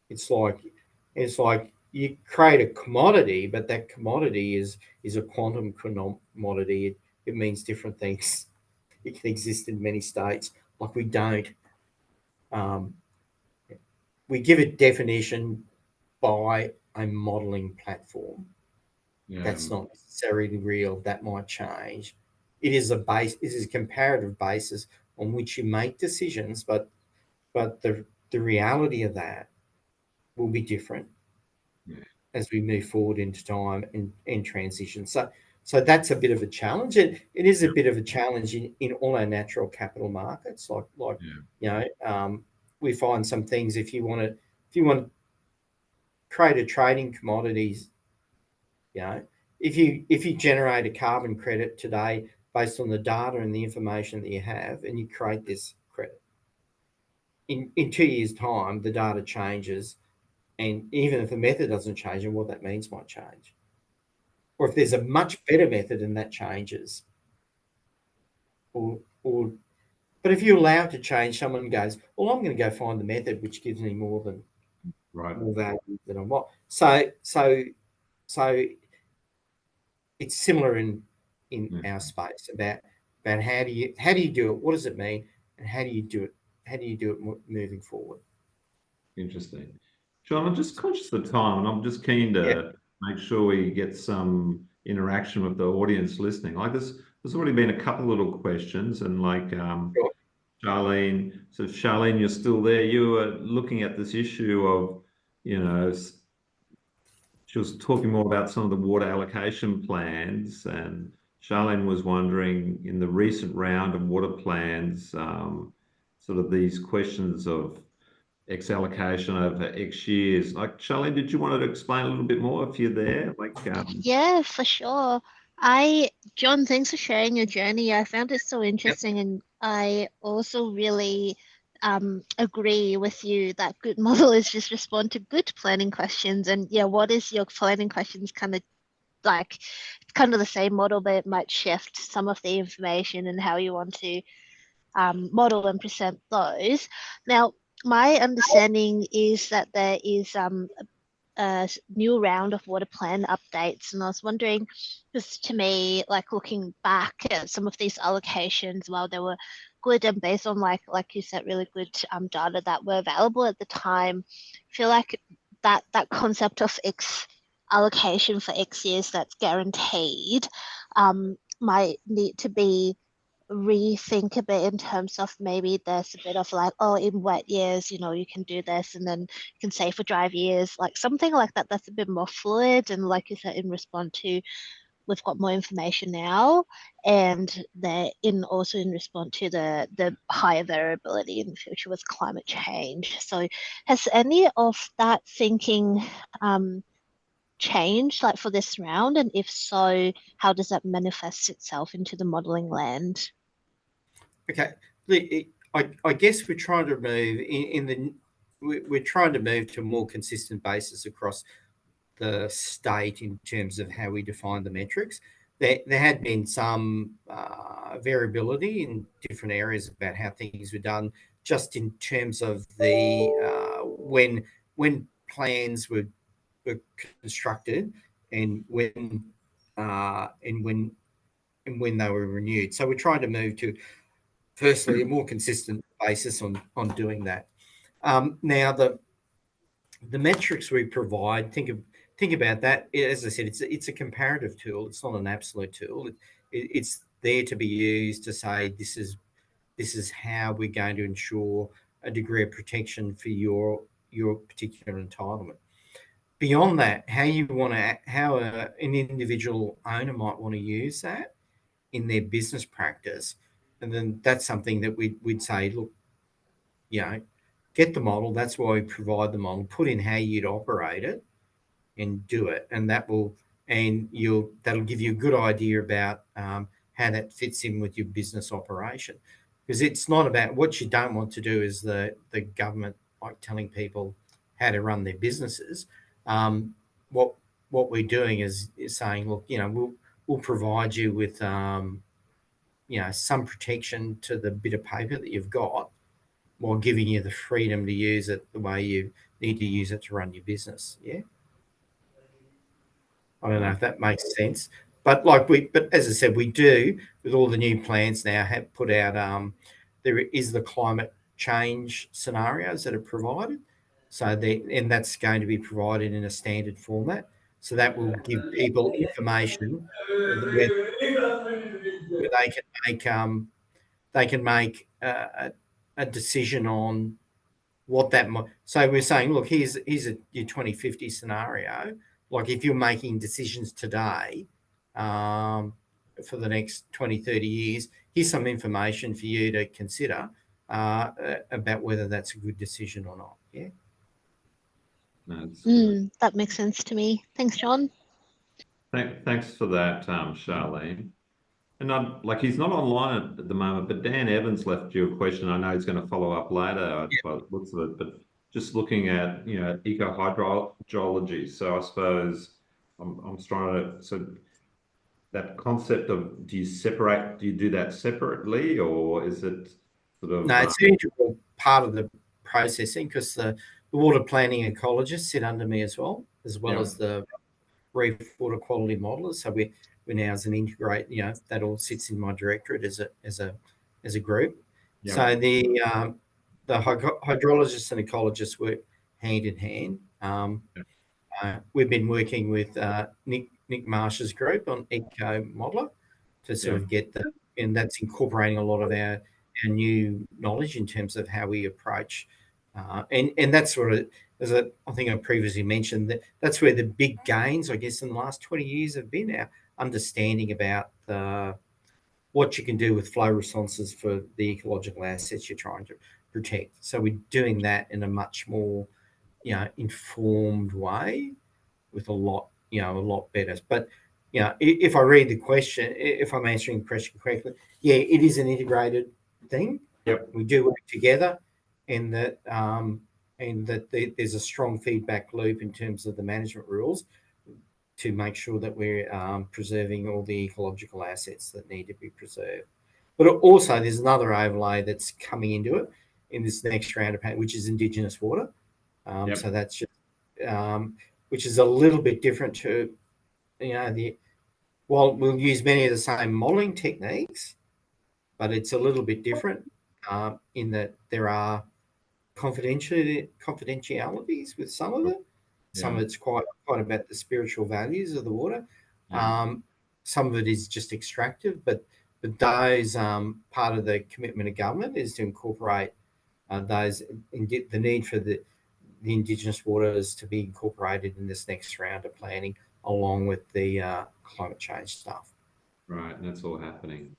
[SPEAKER 2] It's like you create a commodity, but that commodity is a quantum commodity. It means different things. It can exist in many states. Like, we don't. We give it definition buy a modelling platform.
[SPEAKER 1] Yeah.
[SPEAKER 2] That's not necessarily real. That might change. It is a comparative basis on which you make decisions, but the reality of that will be different as we move forward into time and transition. So that's a bit of a challenge. It is a bit of a challenge in all our natural capital markets. We find some things if you want to create a trading commodities, if you generate a carbon credit today based on the data and the information that you have, and you create this credit, in 2 years' time, the data changes, and even if the method doesn't change, and what that means might change. Or if there's a much better method and that changes. But if you allow it to change, someone goes, well, I'm going to go find the method which gives me more value than I want. So it's similar in our space about how do you do it? What does it mean? And how do you do it? How do you do it moving forward?
[SPEAKER 1] Interesting. John, I'm just conscious of time, and I'm just keen to make sure we get some interaction with the audience listening. Like there's already been a couple little questions, and like
[SPEAKER 2] Sure.
[SPEAKER 1] Charlene, so Charlene, you're still there. You were looking at this issue of, she was talking more about some of the water allocation plans, and Charlene was wondering in the recent round of water plans, sort of these questions of X allocation over X years. Like, Charlene, did you want to explain a little bit more if you're there?
[SPEAKER 3] Yeah, for sure. John, thanks for sharing your journey. I found it so interesting, and I also really agree with you that good model is just respond to good planning questions. And yeah, what is your planning questions kind of like? It's kind of the same model, but it might shift some of the information and how you want to model and present those. Now, my understanding is that there is a new round of water plan updates, and I was wondering, just to me, like looking back at some of these allocations, while they were good and based on like you said, really good data that were available at the time, I feel like that concept of X allocation for X years that's guaranteed might need to be rethink a bit in terms of maybe there's a bit of like, oh, in wet years, you can do this and then you can save for dry years, like something like that that's a bit more fluid. And like you said, in response to we've got more information now, and they're also in response to the higher variability in the future with climate change. So has any of that thinking changed like for this round? And if so, how does that manifest itself into the modeling land?
[SPEAKER 2] Okay, I guess we're trying to move we're trying to move to a more consistent basis across the state in terms of how we define the metrics. There had been some variability in different areas about how things were done, just in terms of the when plans were constructed and when they were renewed. So we're trying to move to, firstly, a more consistent basis on doing that. Now, the metrics we provide, think about that. As I said, it's a comparative tool. It's not an absolute tool. It's there to be used to say this is how we're going to ensure a degree of protection for your particular entitlement. Beyond that, how an individual owner might want to use that in their business practice, and then that's something that we'd say, look, get the model. That's why we provide the model. Put in how you'd operate it, and do it, and that'll give you a good idea about how that fits in with your business operation. Because it's not about, what you don't want to do is the government like telling people how to run their businesses. What we're doing is saying, look, we'll provide you with some protection to the bit of paper that you've got, while giving you the freedom to use it the way you need to use it to run your business. Yeah. I don't know if that makes sense, but as I said, we do, with all the new plans now, have put out, there is the climate change scenarios that are provided. and that's going to be provided in a standard format. So that will give people information where they can make a decision on what that might. So we're saying, look, here's your 2050 scenario. Like if you're making decisions today for the next 20, 30 years, here's some information for you to consider about whether that's a good decision or not. Yeah.
[SPEAKER 3] That makes sense to me. Thanks, John.
[SPEAKER 1] Thanks for that, Charlene. And he's not online at the moment, but Dan Evans left you a question. I know he's going to follow up later by the looks of it, but just looking at, eco-hydrology. So I suppose I'm trying to, so that concept of, do you do that separately, or is it sort of?
[SPEAKER 2] No, it's an integral part of the processing, because the water planning ecologists sit under me as well as the reef water quality modelers. So we're now as an integrate, that all sits in my directorate as a group. Yeah. So the hydrologists and ecologists work hand in hand. We've been working with Nick Marsh's group on Eco Modeler to sort of get and that's incorporating a lot of our new knowledge in terms of how we approach, and that's sort of, I think I previously mentioned, that's where the big gains, I guess, in the last 20 years have been, our understanding about what you can do with flow responses for the ecological assets you're trying to protect. So we're doing that in a much more, informed way, with a lot better. But if I read the question, if I'm answering the question correctly, it is an integrated thing.
[SPEAKER 1] Yep.
[SPEAKER 2] We do work together, and that there's a strong feedback loop in terms of the management rules to make sure that we're preserving all the ecological assets that need to be preserved. But also there's another overlay that's coming into it in this next round of which is Indigenous water. So that's just which is a little bit different to, while we'll use many of the same modelling techniques, but it's a little bit different in that there are confidentialities with some of it. Some of it's quite about the spiritual values of the water. Some of it is just extractive, but those part of the commitment of government is to incorporate those, the need for the Indigenous waters to be incorporated in this next round of planning, along with the climate change stuff.
[SPEAKER 1] Right, and that's all happening.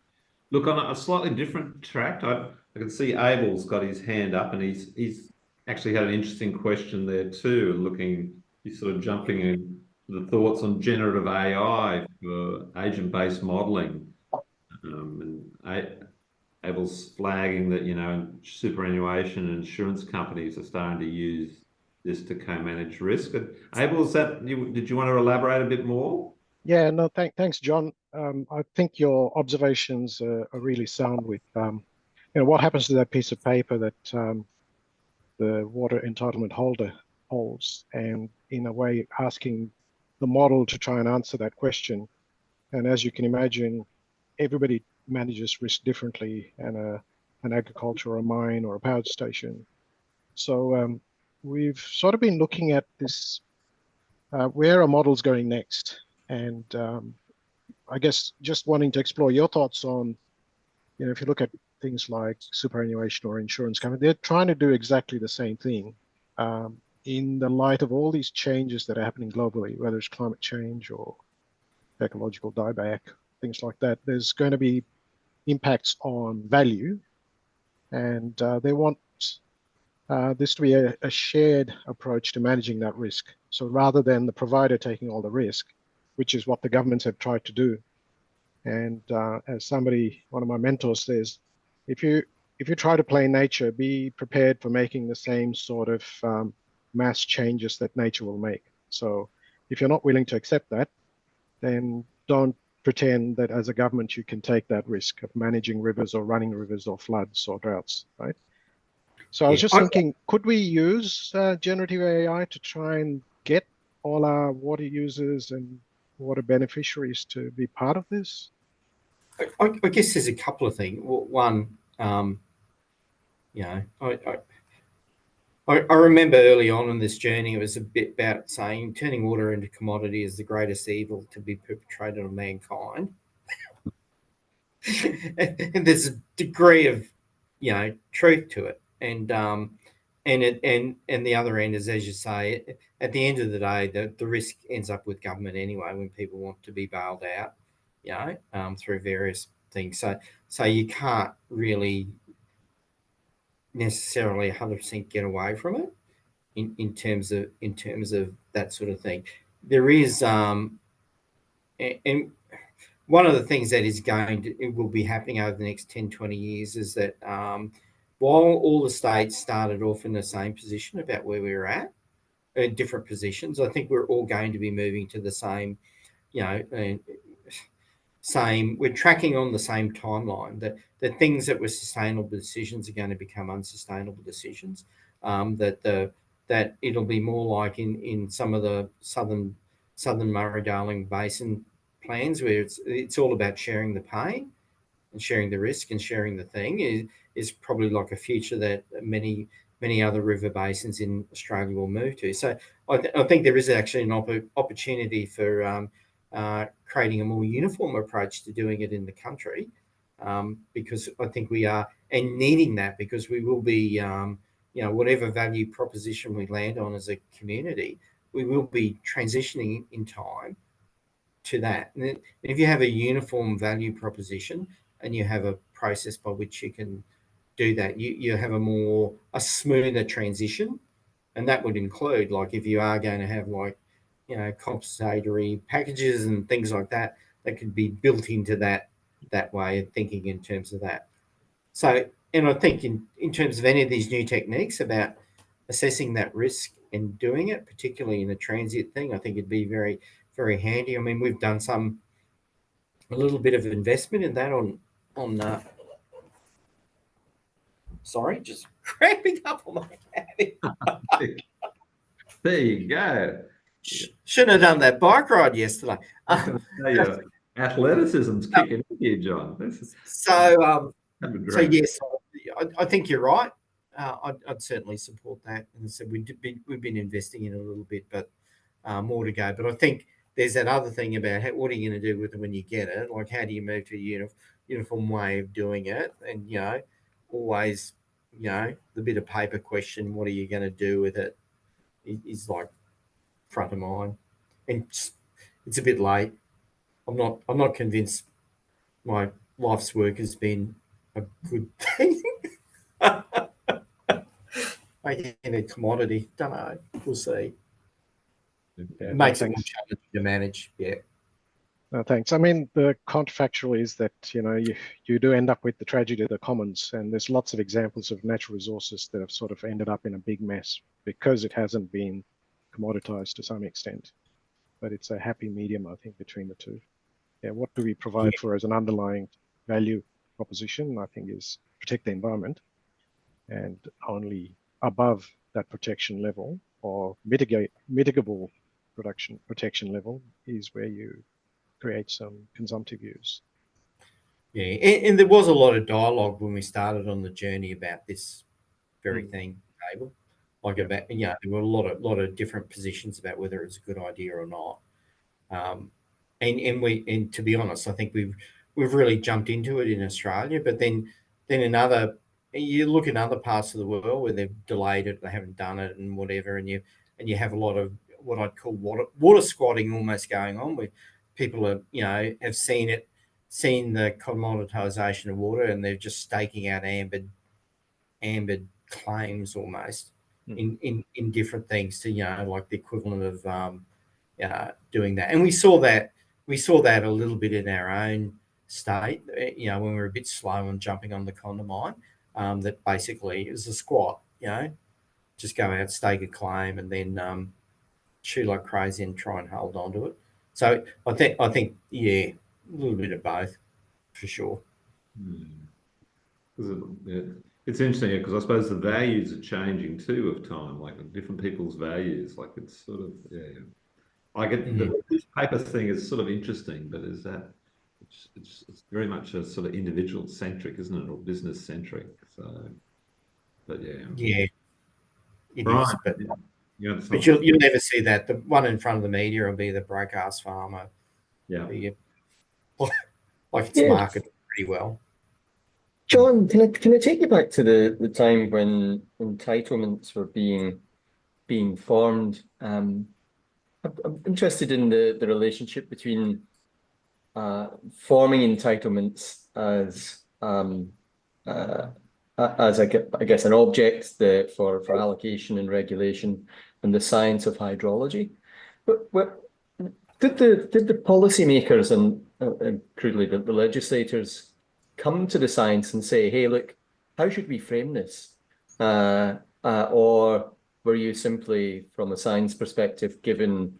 [SPEAKER 1] Look, on a slightly different track, I can see Abel's got his hand up, and he's actually had an interesting question there too. He's sort of jumping in the thoughts on generative AI for agent-based modelling, and Abel's flagging that superannuation and insurance companies are starting to use this to co-manage risk. Abel, did you want to elaborate a bit more?
[SPEAKER 4] Yeah, no, thanks, John. I think your observations are really sound with, what happens to that piece of paper that the water entitlement holder holds, and in a way asking the model to try and answer that question. And as you can imagine, everybody manages risk differently, and an agriculture or a mine or a power station. So we've sort of been looking at this, where are models going next? And I guess just wanting to explore your thoughts on, if you look at things like superannuation or insurance company, they're trying to do exactly the same thing in the light of all these changes that are happening globally, whether it's climate change or ecological dieback, things like that. There's going to be impacts on value, and they want this to be a shared approach to managing that risk. So rather than the provider taking all the risk, which is what the governments have tried to do. And as one of my mentors says, if you try to play nature, be prepared for making the same sort of mass changes that nature will make. So if you're not willing to accept that, then don't pretend that as a government you can take that risk of managing rivers or running rivers or floods or droughts, right? So I was just thinking, could we use generative AI to try and get all our water users and water beneficiaries to be part of this?
[SPEAKER 2] I guess there's a couple of things. One, I remember early on in this journey, it was a bit about saying turning water into commodity is the greatest evil to be perpetrated on mankind. And there's a degree of, truth to it. And the other end is, as you say, at the end of the day, the risk ends up with government anyway when people want to be bailed out, through various things. So you can't really necessarily 100% get away from it in terms of that sort of thing. There is and one of the things that it will be happening over the next 10, 20 years is that while all the states started off in the same position about where we were at, different positions, I think we're all going to be moving to the same, we're tracking on the same timeline, that the things that were sustainable decisions are going to become unsustainable decisions, that it'll be more like in some of the southern Murray-Darling Basin plans, where it's all about sharing the pain and sharing the risk and sharing the thing, is probably like a future that many other river basins in Australia will move to. So I think there is actually an opportunity for creating a more uniform approach to doing it in the country, because I think we are, and needing that, because we will be, whatever value proposition we land on as a community, we will be transitioning in time to that. And if you have a uniform value proposition and you have a process by which you can do that, you have a smoother transition. And that would include, like, if you are going to have, like, compensatory packages and things like that, that could be built into that way of thinking in terms of that. So, and I think in terms of any of these new techniques about assessing that risk and doing it, particularly in a transient thing, I think it'd be very, very handy. I mean, we've done a little bit of investment in that on sorry, just cramping up on my cabin.
[SPEAKER 1] There you go.
[SPEAKER 2] Shouldn't have done that bike ride yesterday.
[SPEAKER 1] Athleticism's kicking in here, John.
[SPEAKER 2] So yes, I think you're right. I'd certainly support that. And so we've been investing in it a little bit, but more to go. But I think there's that other thing about what are you going to do with it when you get it? Like, how do you move to a uniform way of doing it? And, always, the bit of paper question, what are you going to do with it, is like front of mind. And it's a bit late. I'm not convinced my life's work has been a good thing. Making it a commodity. Don't know. We'll see.
[SPEAKER 4] Okay,
[SPEAKER 2] it makes it more challenging to manage. Yeah.
[SPEAKER 4] No, thanks. I mean, the counterfactual is that, you do end up with the tragedy of the commons, and there's lots of examples of natural resources that have sort of ended up in a big mess because it hasn't been commoditized to some extent. But it's a happy medium, I think, between the two. Yeah, what do we provide for as an underlying value proposition, I think, is protect the environment, and only above that protection level, or mitigable protection level, is where you create some consumptive use.
[SPEAKER 2] Yeah, and there was a lot of dialogue when we started on the journey about this very thing, Abel. Like, about, there were a lot of different positions about whether it's a good idea or not. And to be honest, I think we've really jumped into it in Australia. But then you look in other parts of the world where they've delayed it, they haven't done it, and whatever, and you have a lot of what I'd call water squatting almost going on, where people are have seen the commoditization of water, and they're just staking out ambered claims almost in different things to like the equivalent of doing that. And we saw that a little bit in our own state, when we were a bit slow on jumping on the condamine, that basically is a squat, just go out, stake a claim, and then chew like crazy and try and hold on to it. So I think a little bit of both, for sure.
[SPEAKER 1] It's interesting because I suppose the values are changing too of time, like different people's values. Like, it's sort of this paper thing is sort of interesting, but is that it's very much a sort of individual centric, isn't it, or business centric? So, but
[SPEAKER 2] It
[SPEAKER 1] Right.
[SPEAKER 2] is, but
[SPEAKER 1] Yeah.
[SPEAKER 2] but you'll never see that. The one in front of the media will be the broke-ass farmer.
[SPEAKER 1] Yeah.
[SPEAKER 2] Like it's marketed pretty well.
[SPEAKER 5] John, can I take you back to the time when entitlements were being formed? I'm interested in the relationship between forming entitlements as I guess an object for allocation and regulation and the science of hydrology. But did the policymakers and crudely the legislators come to the science and say, hey, look, how should we frame this? Or were you simply, from a science perspective, given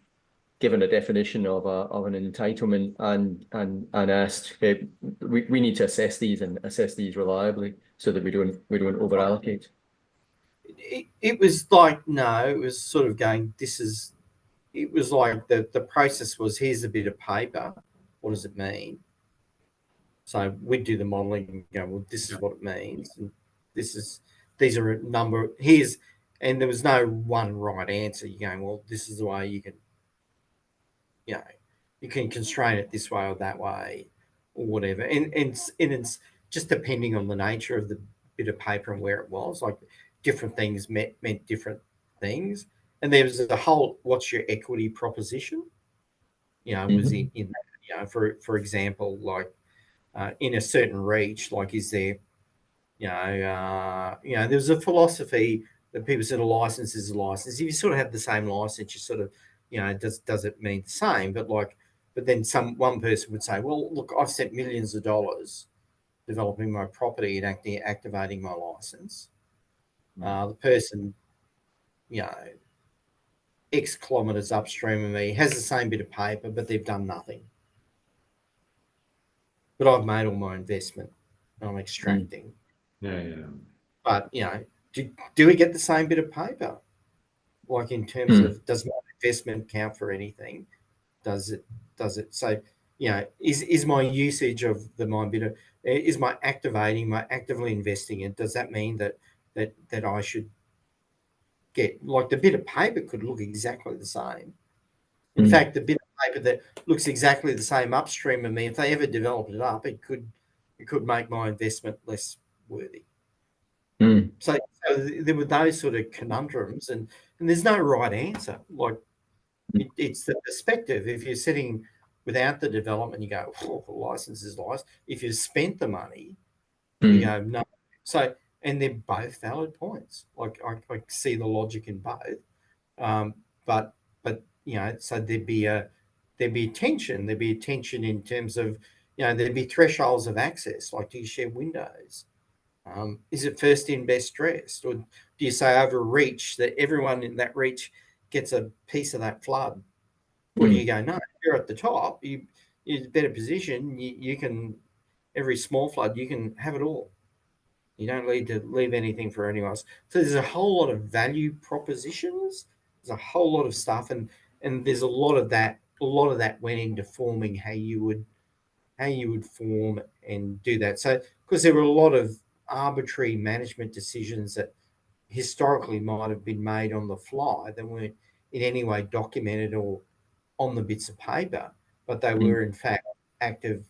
[SPEAKER 5] a definition of an entitlement and asked, hey, we need to assess these reliably so that we don't over allocate?
[SPEAKER 2] It was like, no, it was sort of going, it was like the process was, here's a bit of paper. What does it mean? So we'd do the modeling and go, well, this is what it means. And these are a number, and there was no one right answer. You're going, well, this is the way you can, you can constrain it this way or that way or whatever. And it's just depending on the nature of the bit of paper and where it was, like different things meant different things. And there was a whole, what's your equity proposition? Was in that, for example, like in a certain reach, like is there, there was a philosophy that people said a license is a license. If you sort of have the same license, you sort of, does it mean the same? But then one person would say, well, look, I've spent millions of dollars developing my property and activating my license. The person, X kilometers upstream of me has the same bit of paper, but they've done nothing. But I've made all my investment and I'm extracting.
[SPEAKER 1] Yeah.
[SPEAKER 2] But, do we get the same bit of paper? Like in terms of, does my investment count for anything? Does it? So, is my usage of is my actively investing in, does that mean that I should get, like the bit of paper could look exactly the same. In fact, the bit of paper that looks exactly the same upstream of me, if they ever developed it up, it could make my investment less worthy. So there were those sort of conundrums, and there's no right answer. Like it's the perspective. If you're sitting without the development, you go, oh, license is license. If you've spent the money, you go, no. So, and they're both valid points. Like I see the logic in both. But so there'd be a tension. There'd be a tension in terms of, there'd be thresholds of access. Like, do you share windows? Is it first in, best dressed? Or do you say over reach, that everyone in that reach gets a piece of that flood? Or do you go, no, you're at the top, you're in a better position, you can, every small flood, you can have it all. You don't need to leave anything for anyone else. So there's a whole lot of value propositions. There's a whole lot of stuff, and there's a lot of that. A lot of that went into forming how you would form and do that. So because there were a lot of arbitrary management decisions that historically might have been made on the fly that weren't in any way documented or on the bits of paper, but they were in fact active,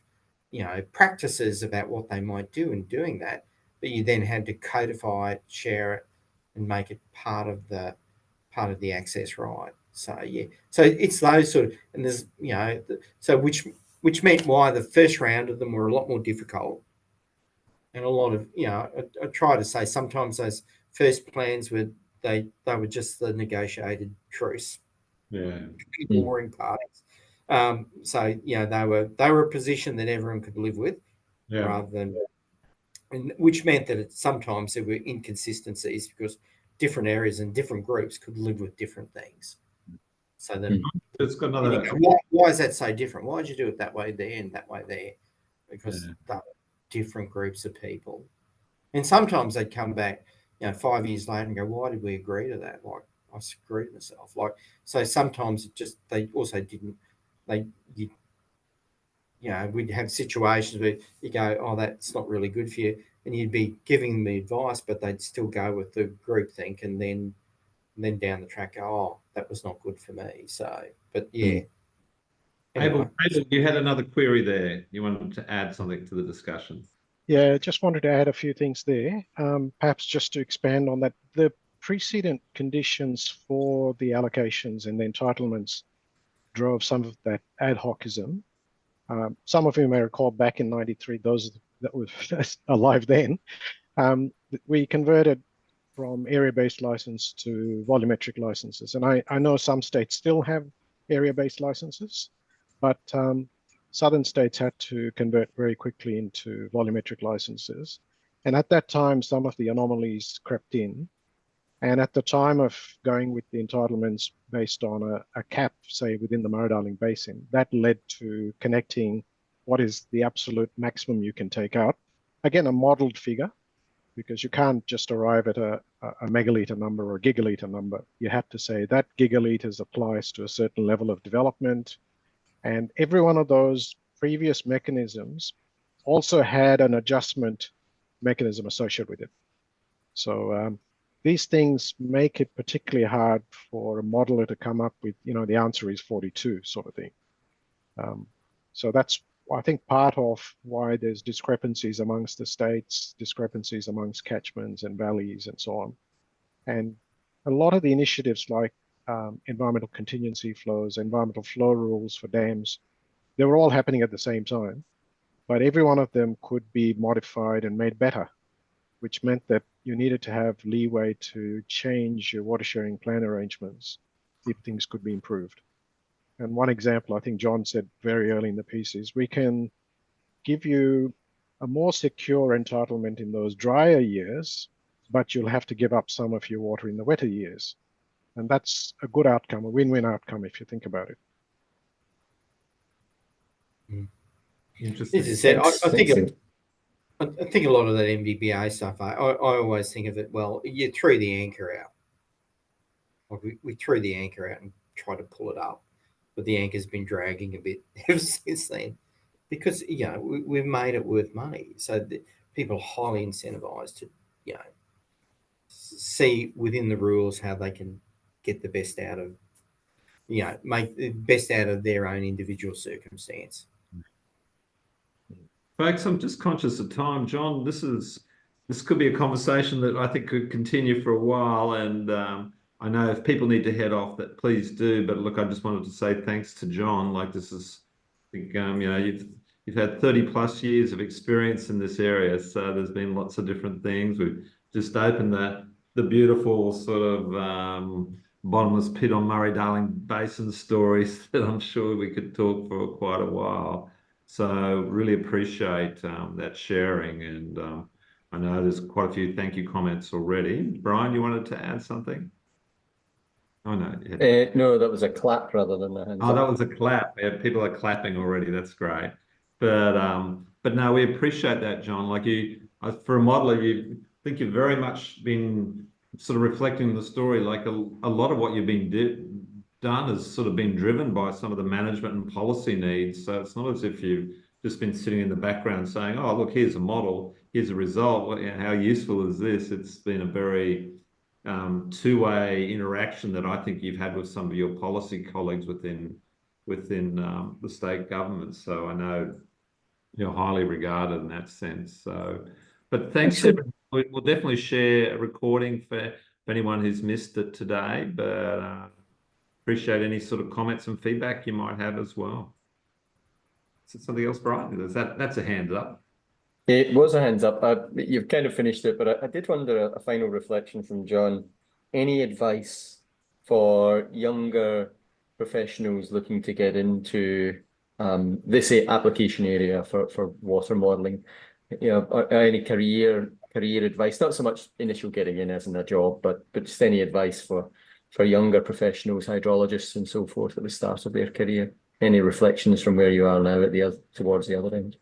[SPEAKER 2] practices about what they might do in doing that. But you then had to codify it, share it, and make it part of the access right. So so it's those sort of, and there's so which meant why the first round of them were a lot more difficult, and a lot of I try to say sometimes those first plans were they were just the negotiated truce. Warring parties. So they were a position that everyone could live with, rather than, and which meant that sometimes there were inconsistencies because different areas and different groups could live with different things. So then,
[SPEAKER 1] it's got another.
[SPEAKER 2] Why is that so different? Why did you do it that way there and that way there? Because they're different groups of people, and sometimes they'd come back, 5 years later and go, "Why did we agree to that?" Like, I screwed myself. Like, so sometimes they also didn't. We'd have situations where you go, "Oh, that's not really good for you," and you'd be giving them advice, but they'd still go with the group think, and then and then down the track go, oh, that was not good for me. So, but yeah.
[SPEAKER 1] Abel, you had another query there. You wanted to add something to the discussion.
[SPEAKER 4] Yeah, just wanted to add a few things there. Perhaps just to expand on that, the precedent conditions for the allocations and the entitlements drove some of that ad hocism. Some of you may recall back in '93, those that were alive then, we converted from area-based license to volumetric licenses. And I know some states still have area-based licenses, but southern states had to convert very quickly into volumetric licenses. And at that time, some of the anomalies crept in. And at the time of going with the entitlements based on a cap, say within the Murray-Darling Basin, that led to connecting what is the absolute maximum you can take out. Again, a modeled figure, because you can't just arrive at a megalitre number or a gigalitre number. You have to say that gigalitres applies to a certain level of development. And every one of those previous mechanisms also had an adjustment mechanism associated with it. So these things make it particularly hard for a modeler to come up with, the answer is 42 sort of thing. So that's, I think, part of why there's discrepancies amongst the states, discrepancies amongst catchments and valleys and so on. And a lot of the initiatives like environmental contingency flows, environmental flow rules for dams, they were all happening at the same time, but every one of them could be modified and made better, which meant that you needed to have leeway to change your water sharing plan arrangements if things could be improved. And one example, I think John said very early in the piece, is we can give you a more secure entitlement in those drier years, but you'll have to give up some of your water in the wetter years. And that's a good outcome, a win-win outcome if you think about it.
[SPEAKER 1] Interesting.
[SPEAKER 2] This is it. I think a lot of that MVBA stuff, I always think of it, well, you threw the anchor out. Like we threw the anchor out and tried to pull it up, but the anchor's been dragging a bit ever since then, because we've made it worth money. So people are highly incentivized to see within the rules how they can get the best out of make the best out of their own individual circumstance.
[SPEAKER 1] Folks, I'm just conscious of time. John, this could be a conversation that I think could continue for a while, and I know if people need to head off, that please do. But look, I just wanted to say thanks to John. Like, this is, I think, you've had 30+ years of experience in this area, so there's been lots of different things. We've just opened the beautiful sort of bottomless pit on Murray-Darling Basin stories that I'm sure we could talk for quite a while. So really appreciate that sharing, and I know there's quite a few thank you comments already. Brian, you wanted to add something? Oh no.
[SPEAKER 5] No, that was a clap rather than a hands up.
[SPEAKER 1] That was a clap. Yeah, people are clapping already. That's great. But no, we appreciate that, John. Like for a modeler, I think you've very much been sort of reflecting the story. Like a lot of what you've been done has sort of been driven by some of the management and policy needs. So it's not as if you've just been sitting in the background saying, oh, look, here's a model, here's a result. How useful is this? It's been a very two-way interaction that I think you've had with some of your policy colleagues within the state government. So I know you're highly regarded in that sense. So, but thanks. We'll definitely share a recording for anyone who's missed it today. But appreciate any sort of comments and feedback you might have as well. Is it something else, Brian? That's a hands up.
[SPEAKER 5] It was a hands up. You've kind of finished it, but I did wonder a final reflection from John. Any advice for younger professionals looking to get into this application area for water modelling? Any career advice? Not so much initial getting in as in a job, but just any advice for younger professionals, hydrologists and so forth at the start of their career. Any reflections from where you are now towards the other end?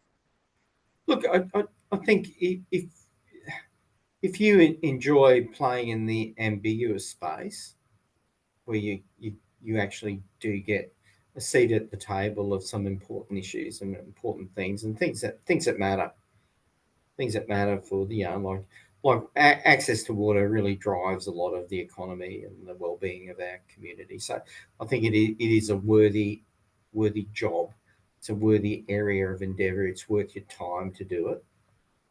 [SPEAKER 2] Look, I think if you enjoy playing in the ambiguous space, where you actually do get a seat at the table of some important issues and important things and things that matter for the like like access to water really drives a lot of the economy and the well-being of our community. So I think it is a worthy job. It's a worthy area of endeavour. It's worth your time to do it.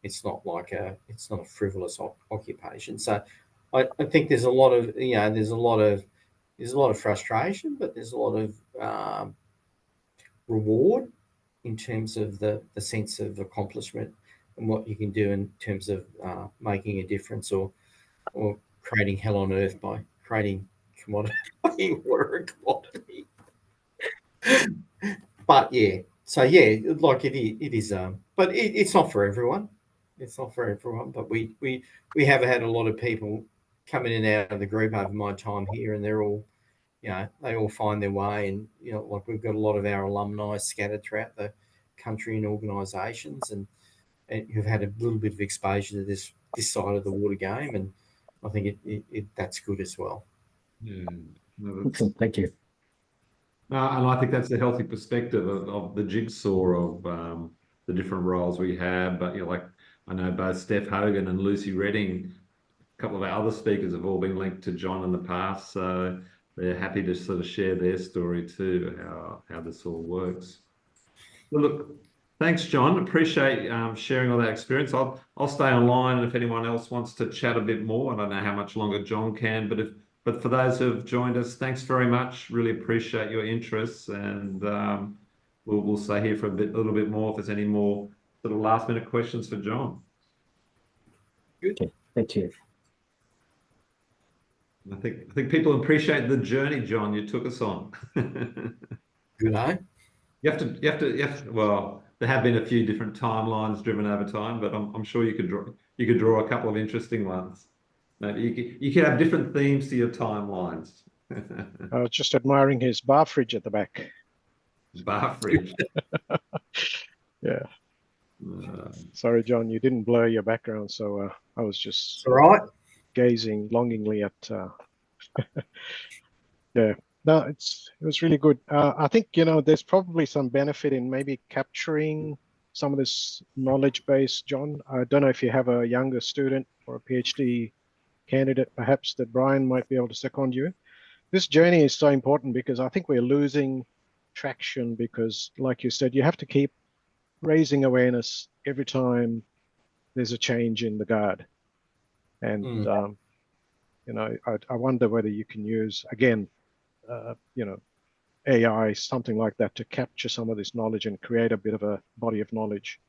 [SPEAKER 2] It's not a frivolous occupation. So I think there's a lot of there's a lot of frustration, but there's a lot of reward in terms of the sense of accomplishment and what you can do in terms of making a difference or creating hell on earth by creating commodity water and commodity. But yeah, so yeah, like it is, but it's not for everyone. It's not for everyone. But we have had a lot of people coming in and out of the group over my time here, and they're all, they all find their way, and like we've got a lot of our alumni scattered throughout the country in organisations, and who've had a little bit of exposure to this side of the water game, and I think that's good as well.
[SPEAKER 1] Yeah.
[SPEAKER 5] Thank you.
[SPEAKER 1] And I think that's a healthy perspective of the jigsaw of the different roles we have. But like I know both Steph Hogan and Lucy Redding, a couple of our other speakers have all been linked to John in the past, so they're happy to sort of share their story too, how this all works. Well, look, thanks, John. Appreciate sharing all that experience. I'll stay online if anyone else wants to chat a bit more. I don't know how much longer John can, but for those who have joined us, thanks very much. Really appreciate your interests, and we'll stay here for a little bit more if there's any more sort of last minute questions for John.
[SPEAKER 2] Good.
[SPEAKER 5] Okay, thank you.
[SPEAKER 1] I think people appreciate the journey, John, you took us on.
[SPEAKER 2] Good, eh?
[SPEAKER 1] You have to. Well, there have been a few different timelines driven over time, but I'm sure you could draw a couple of interesting ones. Maybe you could have different themes to your timelines.
[SPEAKER 4] I was just admiring his bar fridge at the back.
[SPEAKER 1] Bar fridge.
[SPEAKER 4] Yeah. Sorry, John, you didn't blur your background, so I was just
[SPEAKER 2] All right.
[SPEAKER 4] gazing longingly at. Yeah. No, it was really good. I think there's probably some benefit in maybe capturing some of this knowledge base, John. I don't know if you have a younger student or a PhD candidate, perhaps, that Brian might be able to second you. This journey is so important because I think we're losing traction because, like you said, you have to keep raising awareness every time there's a change in the guard. And, I wonder whether you can use, again, AI, something like that, to capture some of this knowledge and create a bit of a body of knowledge.